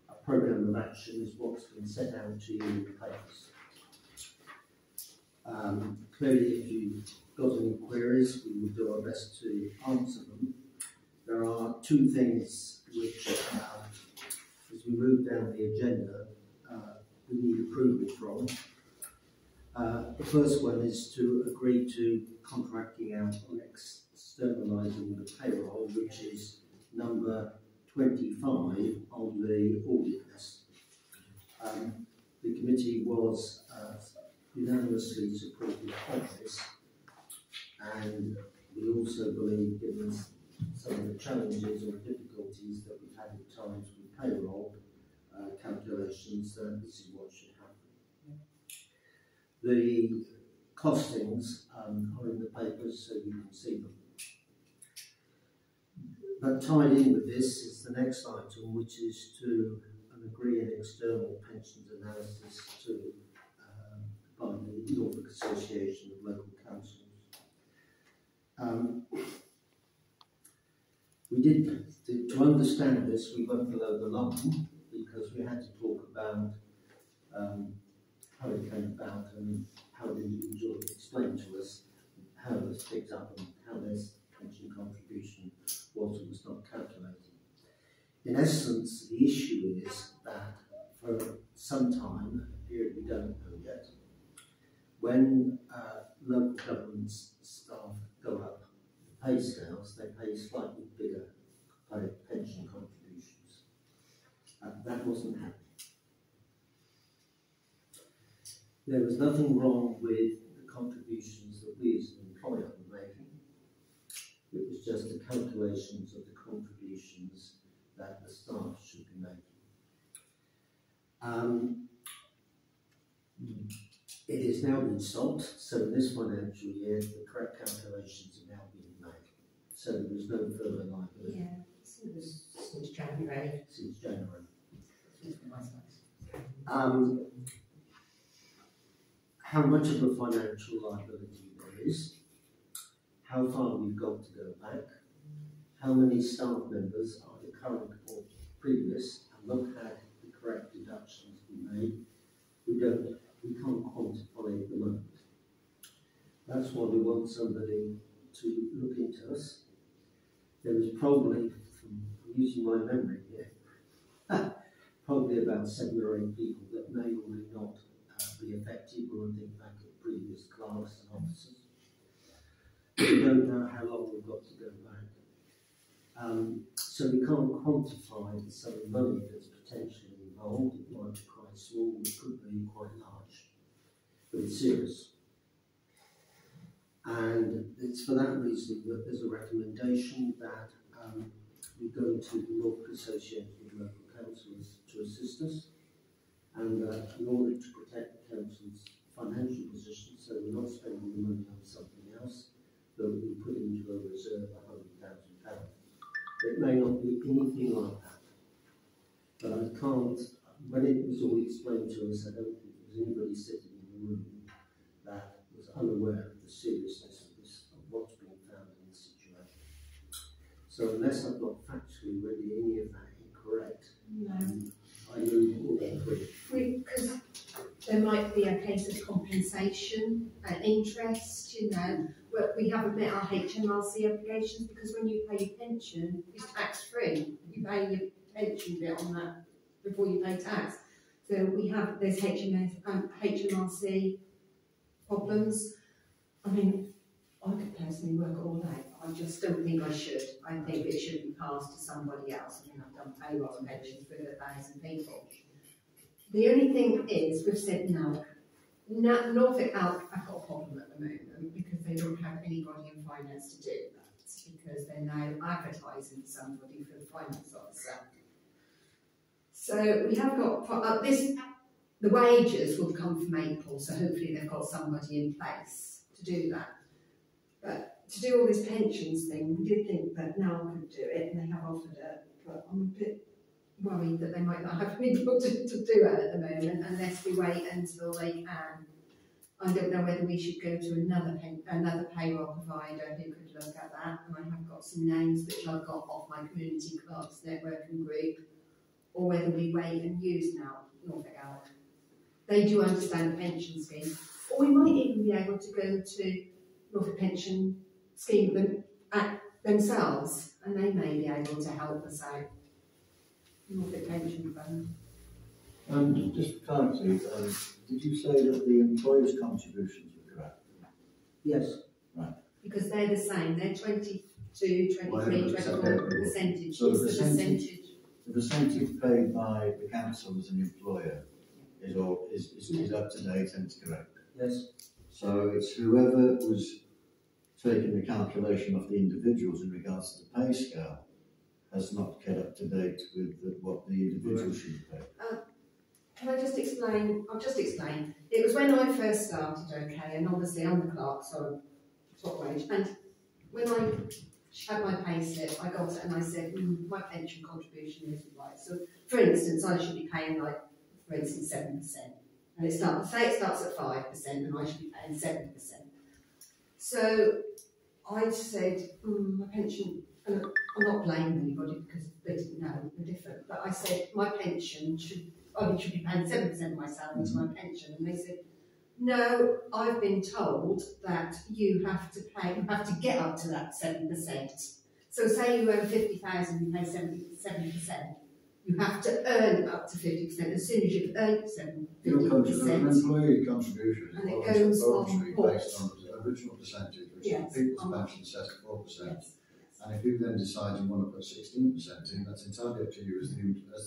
a programme of action is what's been sent out to you in the papers. Clearly, if you've got any queries, we will do our best to answer them. There are two things which, as we move down the agenda, we need approval from. The first one is to agree to contracting out on externalising the payroll, which is number 25 on the audit list. The committee was unanimously supportive of this, and we also believe, given some of the challenges or difficulties that we've had at times with payroll calculations, that this is what should happen. The costings are in the papers, so you can see them. But tied in with this is the next item, which is to agree an external pensions analysis to by the Norfolk Association of Local Councils. We did, to understand this, we went below the line because we had to talk about how it came about and how the individual explained to us how it was picked up and how this pension contribution was or was not calculated. In essence, the issue is that for some time, a period we don't know yet, when local government staff go up the pay scales, they pay slightly bigger pension contributions. That wasn't happening. There was nothing wrong with the contributions that we as an employer were making. It was just the calculations of the contributions that the staff should be making. It has now been stopped, so in this financial year, the correct calculations are now being made. So there was no further liability. Yeah, since January. Since January. How much of a financial liability there is, how far we've got to go back, how many staff members are the current or previous and not had the correct deductions we made, we can't quantify at the moment. That's why we want somebody to look into us. There is probably, I'm using my memory here, probably about 7 or 8 people that may or may not be affected when I think back at previous clerks and officers. We don't know how long we've got to go back. So we can't quantify the sum of money that's potentially involved. It might be quite small, it could be quite large, but it's serious. And it's for that reason that there's a recommendation that we go to the Norfolk Association of Local Councillors to assist us, and in order to protect the council's financial position, so we're not spending the money on something else, that we put into a reserve of £100,000. It may not be anything like that, but I can't, when it was all explained to us, I don't think there was anybody sitting in the room that was unaware of the seriousness of this, of what's being found in this situation. So unless I've got factually ready any of that incorrect, I move all that through. Because there might be a case of compensation and interest, you know, but we haven't met our HMRC obligations because when you pay your pension, it's tax-free. You pay your pension bit on that before you pay tax. So we have those HMRC problems. I mean, I could personally work all day. I just don't think I should. I think it should be passed to somebody else. I mean, I've done payroll and pensions for 1,000 people. The only thing is, we've said no. Norfolk Alp have got a problem at the moment because they don't have anybody in finance to do that, because they're now advertising somebody for the finance officer. So we have got the wages will come from April, so hopefully they've got somebody in place to do that. But to do all this pensions thing, we did think that now could do it, and they have offered it, but I'm a bit worried that they might not have people to do it at the moment unless we wait until they can I don't know whether we should go to another payroll provider who could look at that, and I have got some names which I've got off my community clerks networking group, or whether we wait and use now Norfolk Alp. They do understand the pension scheme, or we might even be able to go to Norfolk Pension Scheme themselves, and they may be able to help us out. Norfolk Pension Fund. Just for clarity, did you say that the employers' contributions were correct? Yes. Right. Because they're the same, they're 22, 23, 24 percentage. So It's the the percentage. The percentage paid by the council as an employer is up to date and it's correct? Yes. So it's whoever was taking the calculation of the individuals in regards to the pay scale has not kept up to date with what the individual should pay. Can I just explain? I'll just explain. It was when I first started, okay, and obviously I'm the clerk, so I'm top wage. And when I had my pay slip, I got it and I said, my pension contribution isn't right. So, for instance, I should be paying, like, for instance, 7%. And it starts at 5% and I should be paying 7%. So I said, my pension, and I'm not blaming anybody because they didn't know, they're different, but I said, my pension should be paying 7% of my salary to my pension. And they said, no, I've been told that you have to get up to that 7%. So say you earn 50,000, you pay 70%. You have to earn up to 50%. As soon as you've earned 50%, Your employee contribution and it is goes on based on the original percentage, which is the people's pension set at 4%. Yes. And if you then decide you want to put 16% in, that's entirely up to you as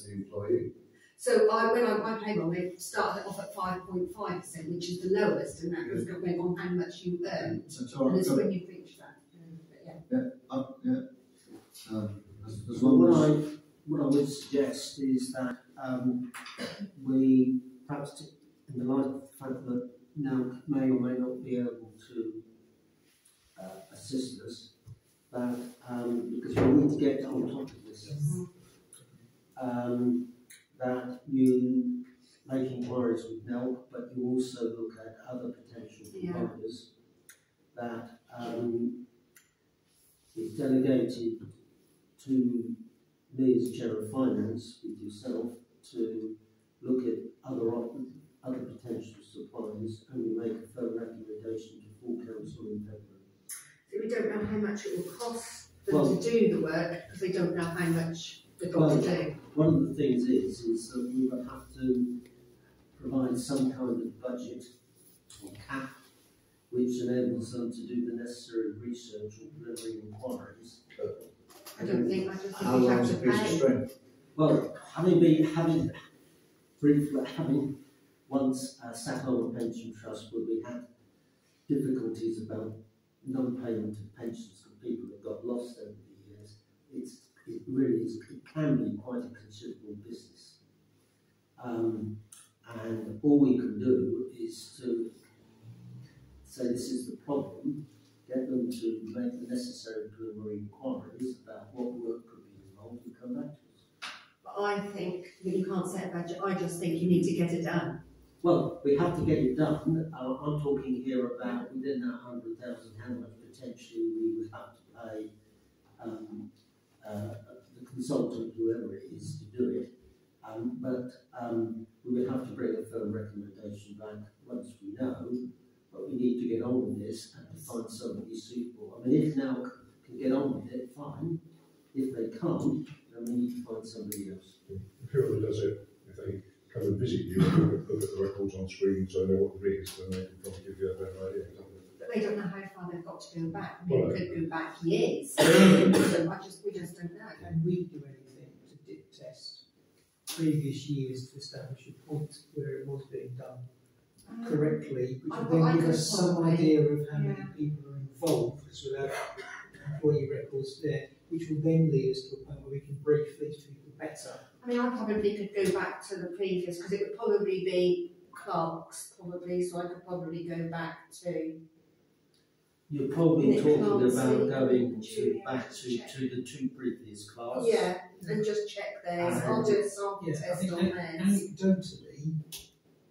the employee. So when my payroll, they started off at 5.5%, which is the lowest, and that was going on how much you earn. And it's when you reach that. As long as what I would suggest is that we perhaps, in the light of the fact that now may or may not be able to assist us, that because we need to get on top of this, that you make inquiries with NELP, but you also look at other potential providers that is delegated to me as Chair of Finance with yourself to look at other potential suppliers, and we make a firm recommendation to full council in February. So we don't know how much it will cost them to do the work because they don't know how much they've got to do. One of the things is that we will have to provide some kind of budget or cap which enables them to do the necessary research or preliminary inquiries. I just think how we long have is to a piece of pay. string? Well, having once sat on a pension trust where we had difficulties about non-payment of pensions for people that got lost over the years, it can be quite a considerable business. And all we can do is to say this is the problem, get them to make the necessary preliminary inquiries about what work could be involved and come back to us. But I think that you can't set a budget. I just think you need to get it done. Well, we have to get it done. I'm talking here about within that 100,000, how much potentially we would have to pay the consultant, whoever it is, to do it. But we would have to bring a firm recommendation back once we know. But we need to get on with this and to find somebody suitable. I mean, if now can get on with it, fine. If they can't, then we need to find somebody else. Whoever does it, if they come and visit you and look at the records on screen so they know what the rate is, then they can probably give you a better idea. But they don't know how far they've got to go back. I mean, Well, it could go back years. So we just don't know. Can we do anything to dip test previous years to establish a point where it was being done correctly, which would then give us some idea of how many people are involved, because without employee records there, which will then lead us to a point where we can brief these people better. I mean, I probably could go back to the previous, because it would probably be clerks, probably, so I could probably go back to... You're probably talking about going back to the two previous classes. Yeah, and just check theirs. I'll do a sample test on theirs. Anecdotally,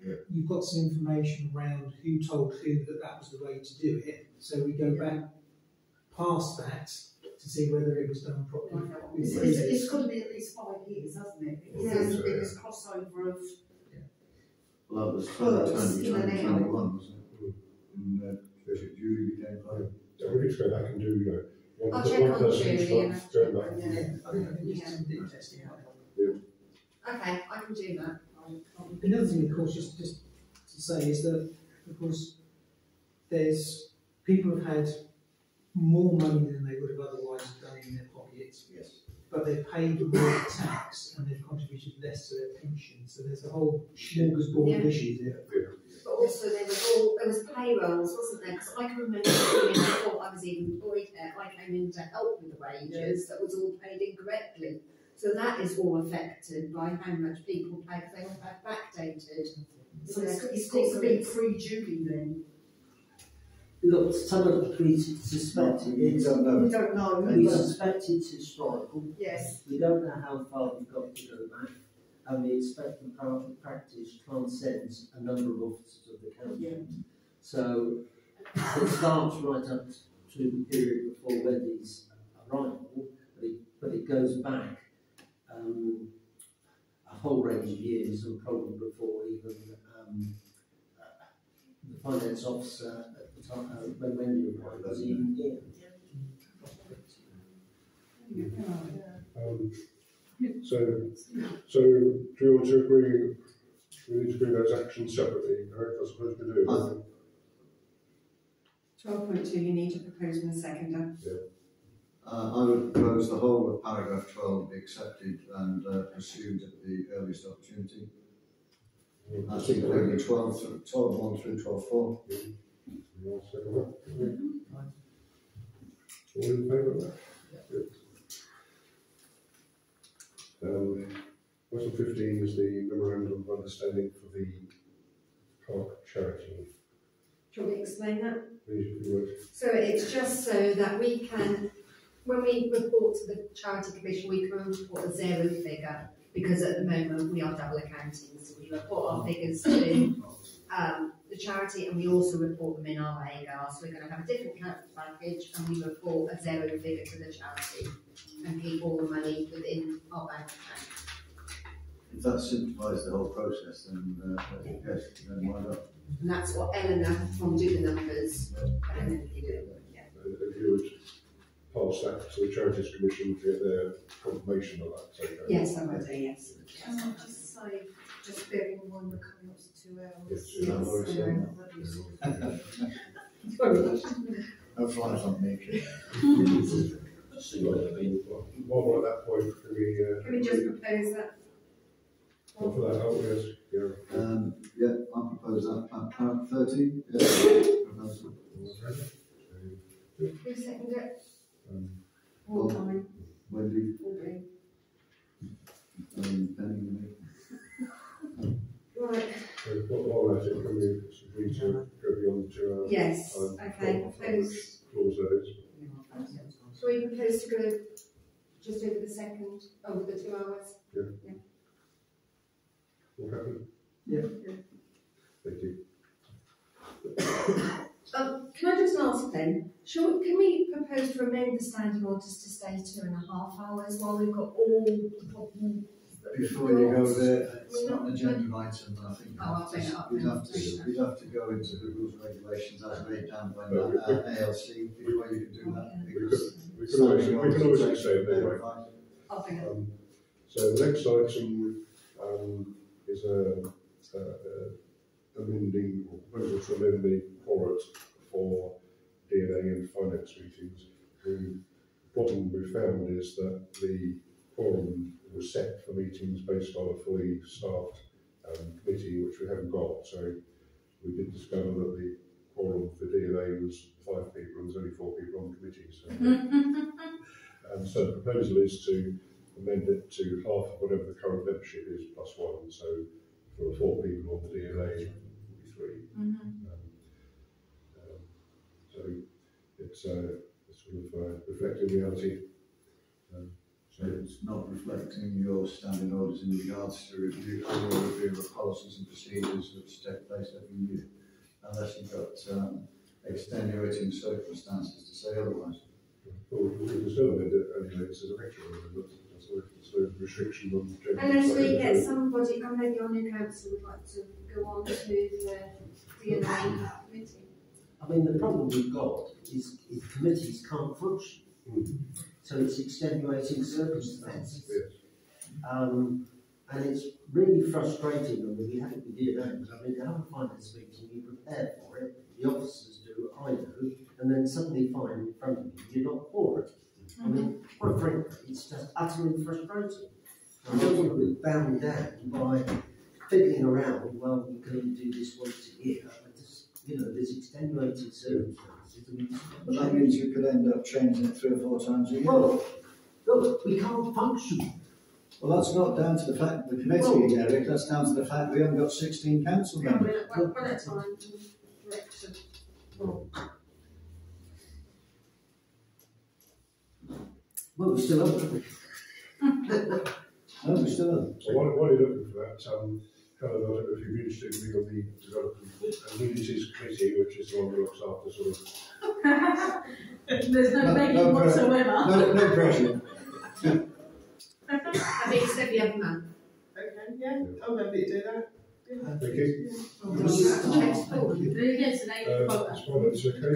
you've got some information around who told who that that was the way to do it. So we go back past that to see whether it was done properly. It's got to be at least 5 years, hasn't it? Because there's the biggest crossover of. Well, that was 2021, wasn't it? And Julie became prime. Yeah, we need to go back and do, you know, I'll check on person each Julie month, going back. Okay, I can do that. Another thing, of course, just to say is that, of course, there's people have had more money than they would have otherwise done in their pockets. Yes. But they've paid more tax and they've contributed less to their pension. So there's a whole smorgasbord of issues here. But also there was payrolls, wasn't there? Because I can remember before I was even employed there, I came in to help with the wages that was all paid incorrectly. So that is all affected by how much people pay, because they all have backdated. So it's got to be pre-Julie then. Look, some of the police suspected it. We don't know. We suspected to strike. Yes. We don't know how far we've got to go back, and we expect the practice transcends a number of officers of the council. Yeah. So it starts right up to the period before Wendy's arrival, but it goes back a whole range of years, and probably before even the finance officer at the time when Wendy arrived was even here. So do you want to agree? We need to bring those actions separately, right? I suppose we do. 12.2, you need a proposer and a seconder. I would propose the whole of paragraph 12 be accepted and pursued at the earliest opportunity. That's including 12.1 through 12.4. All in favour of that? Item 15 is the memorandum of understanding for the park charity. Do you want me to explain that? Please, if you would. So it's just so that we can, when we report to the Charity Commission, we can report a zero figure, because at the moment we are double accounting. So we report our figures to the charity, and we also report them in our AGAR. So we're going to have a different council package, and we report a zero figure to the charity and keep all the money within our bank account. If that simplifies the whole process, then yes, then why not? And that's what Eleanor from Do the Numbers eminently do. If you would pass that to the Charities Commission to get their confirmation of that. Okay. Yes, I would say yes. Can I just say, just bearing in mind we're coming up to 2 hours. No flies on me. While we're at that point, can we just propose that? For that, oh yes, yeah, I propose that. Paragraph 30. Proposal. Who seconded it? All time. Wendy. Okay. Penny and me. Right. So while that's it, can we agree to go beyond the 2 hours? Yes. Okay. Propose. Clause that is. So we propose to go just over the second, over the 2 hours? Yeah. All happy? Yeah. Thank you. Can I just ask then, can we propose to amend the standing orders to stay 2.5 hours while we've got all the problem? Before you go there, it's not an agenda item, but I think I'll bring it up. we'd have to go into the rules and regulations as laid down by the ALC before you can do that. We can always extend anyway. I'll bring it up. So the next item is amending or proposal to amend the quorum for DNA and finance meetings. The problem we found is that the quorum was set for meetings based on a fully staffed committee, which we haven't got. So we did discover that the quorum for DNA was 5 people and there's only 4 people on the committee. So, so the proposal is to amend it to half of whatever the current membership is plus 1. So for the 4 people on the DNA, it will be 3. So it's sort of reflecting reality. So it's not reflecting your standing orders in regards to review, annual review of policies and procedures which take place every year, unless you've got extenuating circumstances to say otherwise. Well, we can still amend it anyway, it's an actual amendment. There's no restriction on changing. Unless we get somebody, maybe our new council would like to go on to the DNA committee. I mean, the problem we've got is committees can't function. So it's extenuating circumstances. And it's really frustrating when we have to do that. I mean, to have a finance meeting, you prepare for it, the officers do, I do, and then suddenly find in front of you, you're not for it. I mean, quite frankly, it's just utterly frustrating. I don't want to be bound down by fiddling around, well, we can only do this once a year. There's extenuating circumstances. But that means you could end up changing it 3 or 4 times a year. Well, look, we can't function. Well, that's not down to the fact of the committee, Eric, that's down to the fact we haven't got 16 council members. One at a time, direction. Well, we still haven't. No, we still haven't. So while you're looking for that, Helen, I don't know if you've been interested in being on the Development and Communities Committee, which is the one that looks after sort of... There's no begging whatsoever. No pressure. I think it's every other month. Okay, yeah, I'll maybe do that. Yeah. Thank you. Yes, an 8 o'clock. It's finance, okay?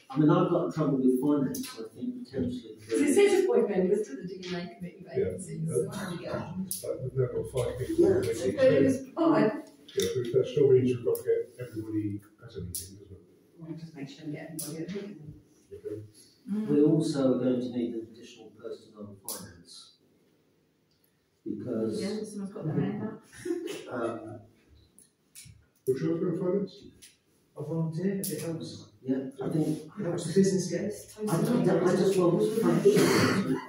I mean, I've got trouble with finance, I think, potentially. It says appoint members to the DNA committee vacancies. Yeah. There we go. We've now got 5 people on the committee. But it was 5. Yeah, but that still means we've got to get everybody at a meeting, doesn't it? Well, just make sure we get everybody at a meeting. Okay. We're also going to need an additional person on finance. Because... Yeah, someone's got their hand up. Which one's got finance? I volunteer if it helps. Yeah, I think... It helps the business get. I just want to function.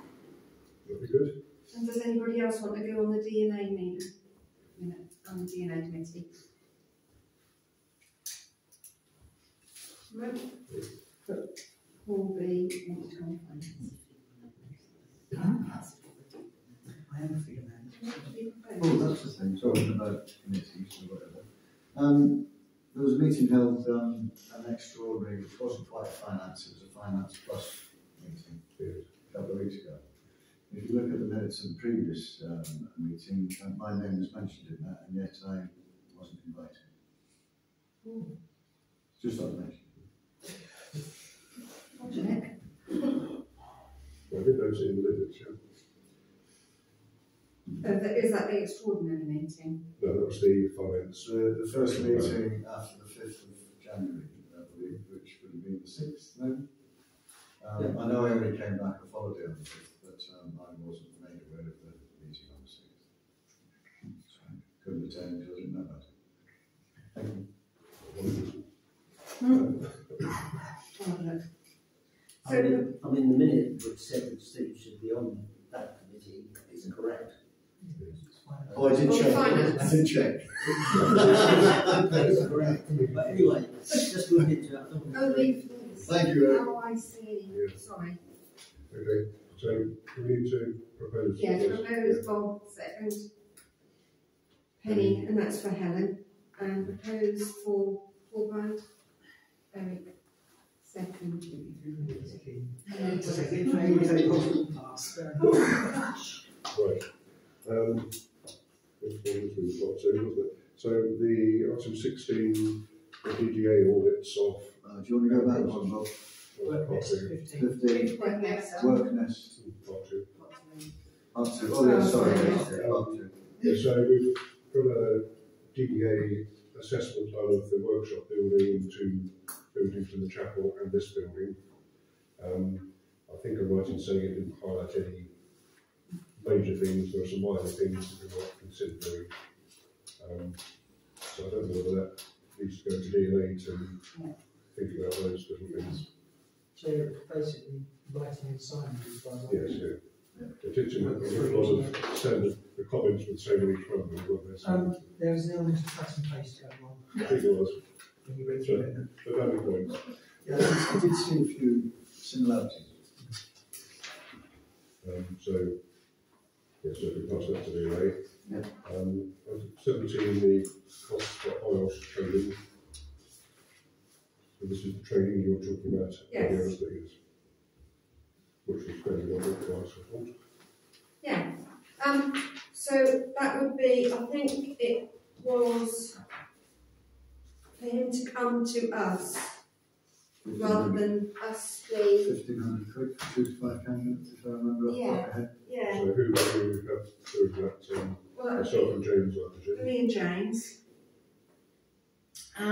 That'd be good. And does anybody else want to go on the DNA meeting? On the DNA committee? No. Paul B. wants to go on finance. I am a figure man. Oh, that's the thing, sorry about committees or whatever. There was a meeting held, an extraordinary, which wasn't quite finance, it was a finance plus meeting a couple of weeks ago. If you look at the minutes of the previous meeting, my name was mentioned in that, and yet I wasn't invited. Just like mention. I'll check. Well, I did notice it in the minutes, yeah. Is that the extraordinary meeting? No, that was the finance. The first meeting after the 5th of January, I believe, which would have been the 6th, no? I know I only came back a holiday on the 5th, but I wasn't made aware of the meeting on the 6th. So I couldn't attend because I didn't know about it. Thank you. I mean, the minute which said that Steve should be on that committee is correct. Oh, I did check. I did check. But anyway, just move into it. Oh, leave. Thank you. Oh, I see. Sorry. Okay, so we need to propose. Yeah, propose Bob, second. Penny, and that's for Helen. And propose for Paul Brand. Eric, second. Right. We've got to, wasn't it? So the item 16, the DGA audits of. Do you want to go back one, Bob? 15. Work nest. Part 2. Part 2. Oh, yeah, sorry. Part 2. Yeah, so we've got a DGA assessment done of the workshop building, 2 buildings in the chapel and this building. I think I'm right in saying it didn't highlight any major things. There are some minor things that we might consider doing. So I don't know whether that needs to go to DNA to think about those different things. So you're basically writing and signing these by one. Yes, yeah. It is a lot of standard the comments would say with each one, weren't there was an element of cut and paste going on. I think it was. When you read through it. But only points. Yeah, I did see a few similarities. So, yes, so if we pass that to the array. Yeah. 17, the cost for IOS training. So this is the training you're talking about. Yes. Which was fairly well organised, I thought. Yeah. So that would be, I think it was for him to come to us rather than us be. 1,500 quid for 2 to 5 candidates, if I remember. Yeah. Yeah. So who would have doing that? Well, myself and James, I presume. Me and James. I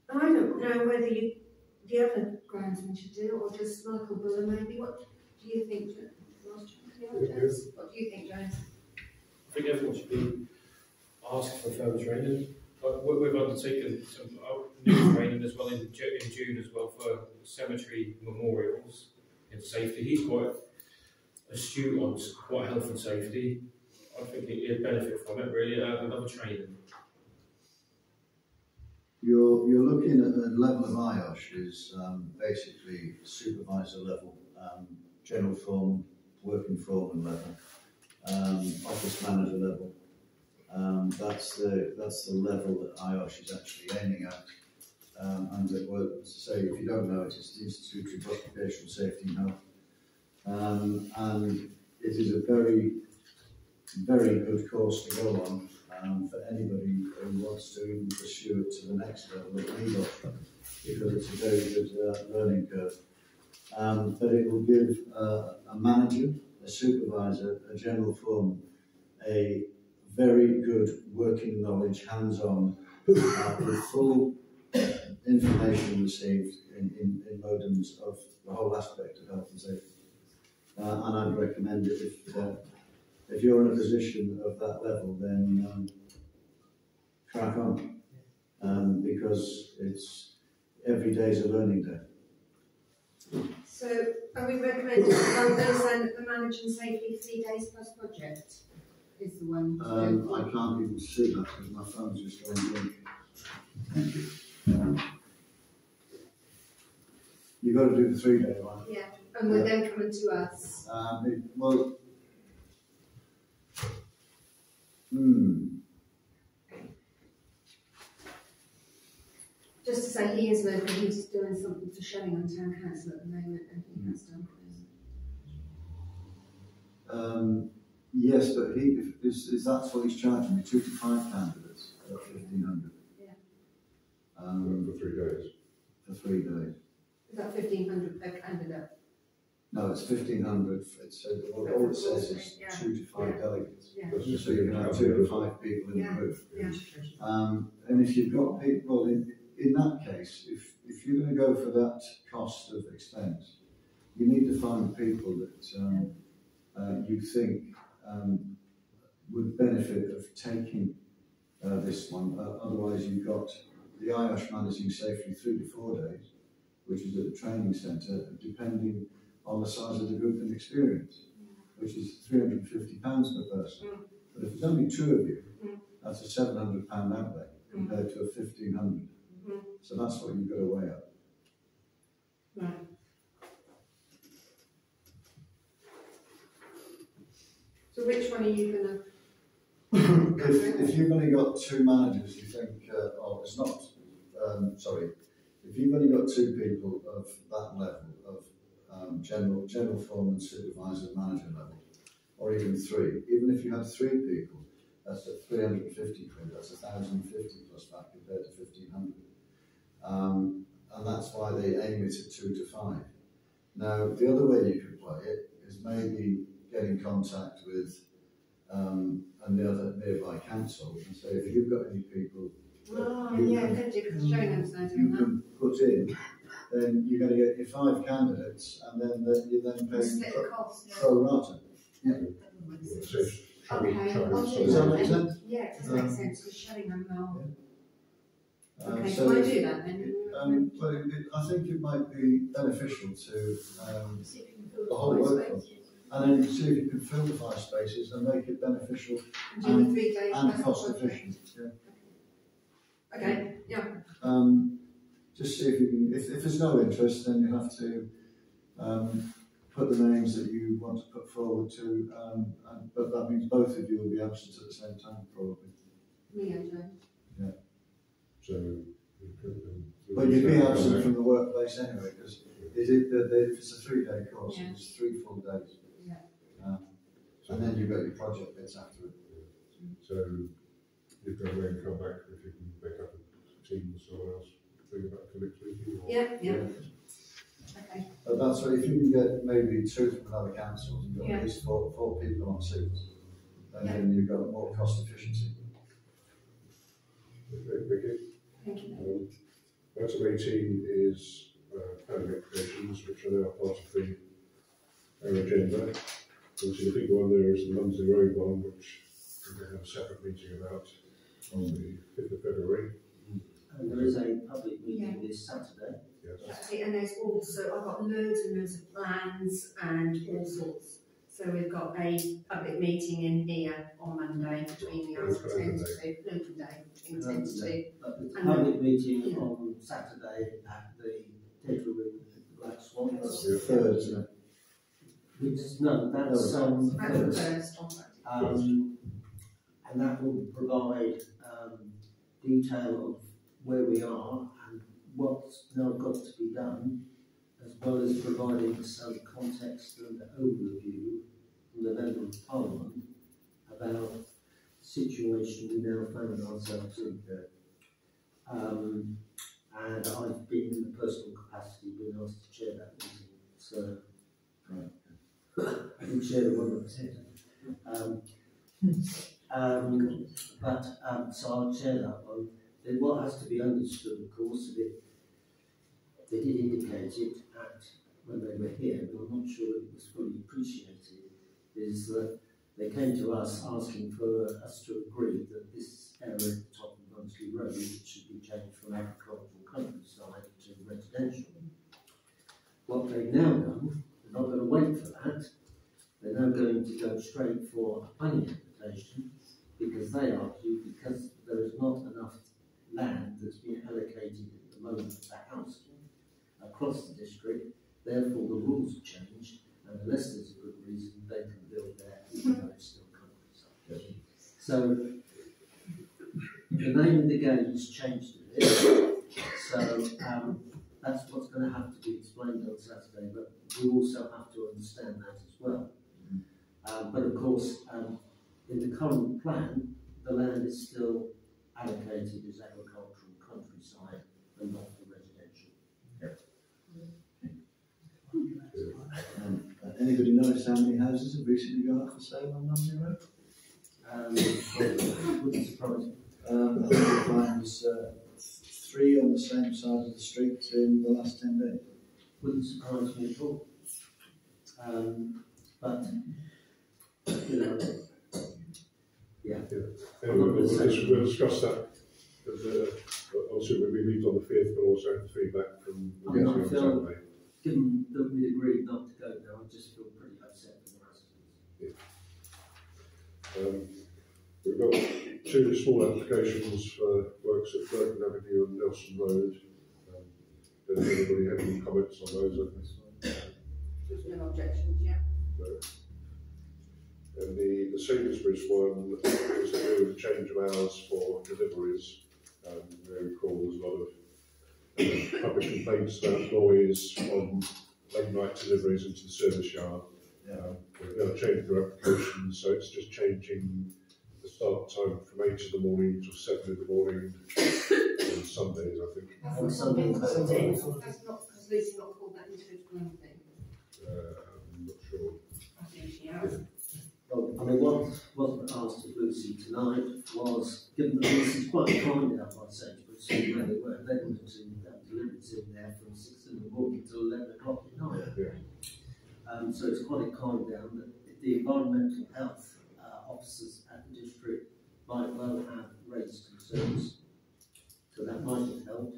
don't know whether the other groundsman should do it or just Michael Buller maybe. What do you think, James? What do you think, James? I think everyone should be asked for further training. We've undertaken some new training as well in June as well for cemetery memorials and safety. He's quite astute on quite health and safety. I think he'd benefit from it really, another training. You're looking at the level of IOSH is basically supervisor level, general foreman, working foreman level, office manager level. That's the level that IOSH is actually aiming at. And it was, to say, if you don't know it, it's the Institute of Occupational Safety and Health. And it is a very, very good course to go on for anybody who wants to even pursue it to the next level of NEBOSH, because it's a very good learning curve. But it will give a manager, a supervisor, a general foreman, a very good working knowledge, hands-on, with full information received in modems of the whole aspect of health and safety. And I'd recommend it if you're in a position of that level, then crack on, because it's every day is a learning day. So, are we recommending the managing safety 3 days plus project? Is the one. I can't even see that because my phone's just going blank. Thank you. You've got to do the 3-day one. Yeah, and we're then coming to us. Well, Just to say, he is local, he's doing something for Sheringham Town Council at the moment, and he has done. Yes, but is that's what he's charging me, 2 to 5 candidates at 1,500. Yeah. For 3 days. For 3 days. Is that 1,500 per candidate? No, it's 1,500. All it says is 2 to 5 delegates. Yeah. So you can have 2 to 5 people in the group. Yeah. And if you've got people, in that case, if you're going to go for that cost of expense, you need to find people that you think would benefit of taking this one. Otherwise, you've got the IOSH managing safely 3 to 4 days, which is at the training centre, depending on the size of the group and experience, which is £350 per person. But if there's only 2 of you, that's a £700 outlay compared to a £1,500. So that's what you've got to weigh up. Right. So which one are you going to... If you've only got 2 managers, you think, it's not, sorry, if you've only got 2 people of that level of general foreman, supervisor, manager level, or even 3, even if you had 3 people, that's at 350 quid, that's 1,050 plus that compared to 1,500. And that's why they aim it at 2 to 5. Now, the other way you could play it is maybe get in contact with another nearby council and say, if you've got any people you can put in, then you're going to get your 5 candidates, and then you then pay pro rata. Yeah. Okay. Does that make sense? Yeah, it does make sense, because Sheringham now. Okay, so can I do that then? Well, I think it might be beneficial to the whole workforce. And then you see if you can fill the 5 spaces and make it beneficial and cost efficient. Yeah. Okay, yeah. Just see if you can, if there's no interest, then you have to put the names that you want to put forward to, but that means both of you will be absent at the same time, probably. Me and Joe. Yeah. So, but you'd be absent from the workplace anyway, because if it's a 3-day course, Yeah. it's 3 full days. Yeah. And then you've got your project bits after it. So, you can then come back if you can make up a team or someone else, bring it back to next meeting. Or... Yeah. Okay. But that's what, if you can get maybe 2 from another council, you've got Yeah. at least four people on seats, and then you've got more cost efficiency. Okay, Thank you. Item 18 is planning applications, which are now part of our agenda. Obviously, the big one there is the Mumsley Road one, which we're going to have a separate meeting about on the 5th of February. And there is a public meeting this Saturday. Yes. That's it, and there's also, I've got loads and loads of plans and all sorts. So we've got a public meeting in here on Monday between the hours of 10 to 2, Open Day, between 10 to 2. The public meeting on Saturday at the theatre room at the Black Swan. That's the 3rd, isn't it? No, that's the first. And that will provide detail of where we are and what's now got to be done, as well as providing some context and overview from the Member of Parliament about the situation we now find ourselves in. And I've been, in a personal capacity, been asked to chair that meeting. So I can share the one that was here. So I'll share that one. Then what has to be understood, of course, they did indicate it when they were here, but I'm not sure it was fully appreciated, is that they came to us asking for us to agree that this area at the top of Mumsley Road should be changed from agricultural countryside to residential. What they've now done, they're not going to wait for that, they're now going to go straight for a planning application, because they argue because there is not enough land that's been allocated at the moment for housing across the district, therefore the rules have changed, and unless there's a good reason, they can build there, even though it's still countryside. So the name of the game has changed a bit. So that's what's going to have to be explained on Saturday, but we also have to understand that as well. But of course, in the current plan, the land is still allocated as agricultural countryside and not for residential. Anybody notice how many houses have recently gone up for sale on Mumsley Road? Wouldn't surprise me. I think you'll find there's 3 on the same side of the street in the last 10 days. Wouldn't surprise me at all. But, you know, yeah. We'll discuss that. Also, when we meet on the 5th, but also have the feedback from the meeting on Saturday. Given that we'd agreed not to go there, I just feel pretty upset for the residents. We've got 2 small applications for works at Burton Avenue and Nelson Road. Does anybody have any comments on those? No objections, yeah. No. And the Sainsbury's one is to do with change of hours for deliveries. We recall there's a lot of public complaints about noise on late night deliveries into the service yard. We've now changed their application, so it's just changing the start time from 8 in the morning to 7 in the morning on Sundays, I think. That's not because Lucy not called that individual anything. I'm not sure. I think she has. Well, I mean, what wasn't asked of Lucy tonight was, given that this is quite kind out by Sainsbury's, so where they were, they were deliveries in there from 6 in the morning till 11 o'clock at night. So it's quite kind down that the environmental health officers at the district might well have raised concerns, so that might have helped.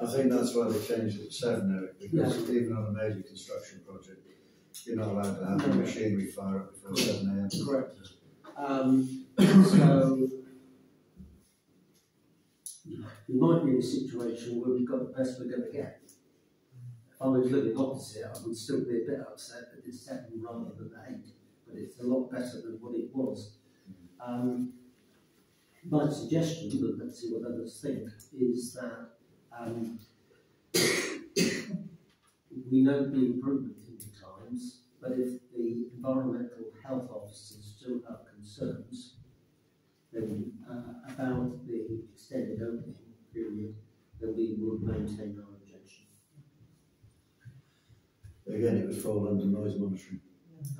I think that's why they changed it to 7, Eric, because even on a major construction project, you're not allowed to have the machinery fire up before 7 AM. Correct. So we might be in a situation where we've got the best we're going to get. if I was living opposite, I would still be a bit upset that it's 7 rather than 8, but it's a lot better than what it was. My suggestion, but let's see what others think, is that we note the improvement in the times, but if the environmental health officers still have concerns, then about the extended opening period, then we will maintain our objection. Again, it would fall under noise monitoring.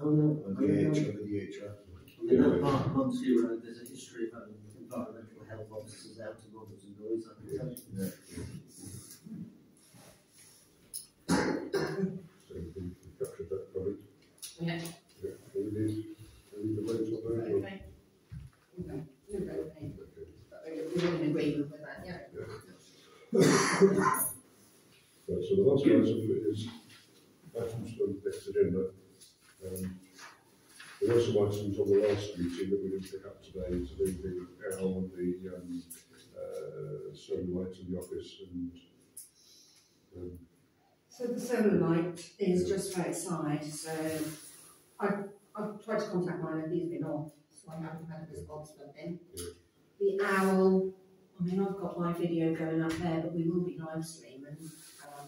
Oh no, With the EHR. In that part of 10, there's a history of environmental health officers out to monitor noise, I can tell you. Yeah. So we captured that comment. Yeah. Yeah. We need the votes on that. Okay. We're in agreement with that, yeah. Right, so the last item is items on the next agenda. There were some items on the last meeting that we didn't pick up today to do the owl and the solar lights in the office and So the solar light is just outside, so I've tried to contact mine and he's been off, so I haven't had a response from him. Yeah. The owl, I mean, I've got my video going up there, but we will be live streaming,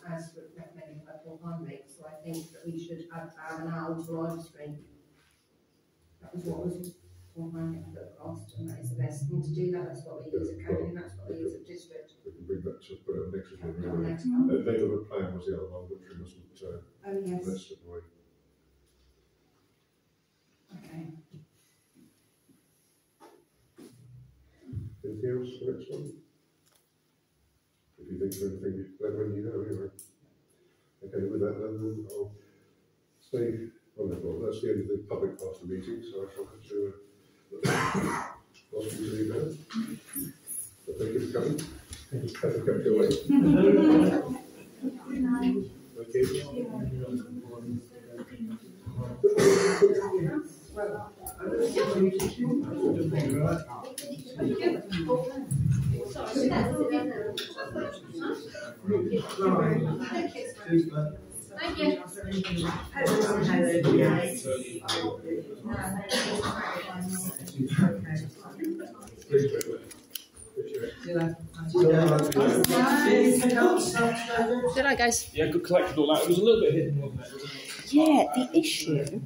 as recommended by Paul Heinrich, so I think that we should have an owl to live stream. That was what was Paul Heinrich put across, and that is the best thing to do that. That's what we use at Coding, that's what we use at District. we can bring that to put it on next agenda. On next one. Date of a plan was the other one, which we mustn't Oh yes. let slip away. Okay. Anything else for the next one? If you think of anything, let me know anyway. Okay, with that then I'll stay on that one. That's the end of the public part of the meeting, so I shall have to ask you to leave now. But thank you for coming. Thank you for coming your way. Thank Good night, guys. Yeah, good collected all that. It was a little bit hidden, wasn't it? Yeah, the issue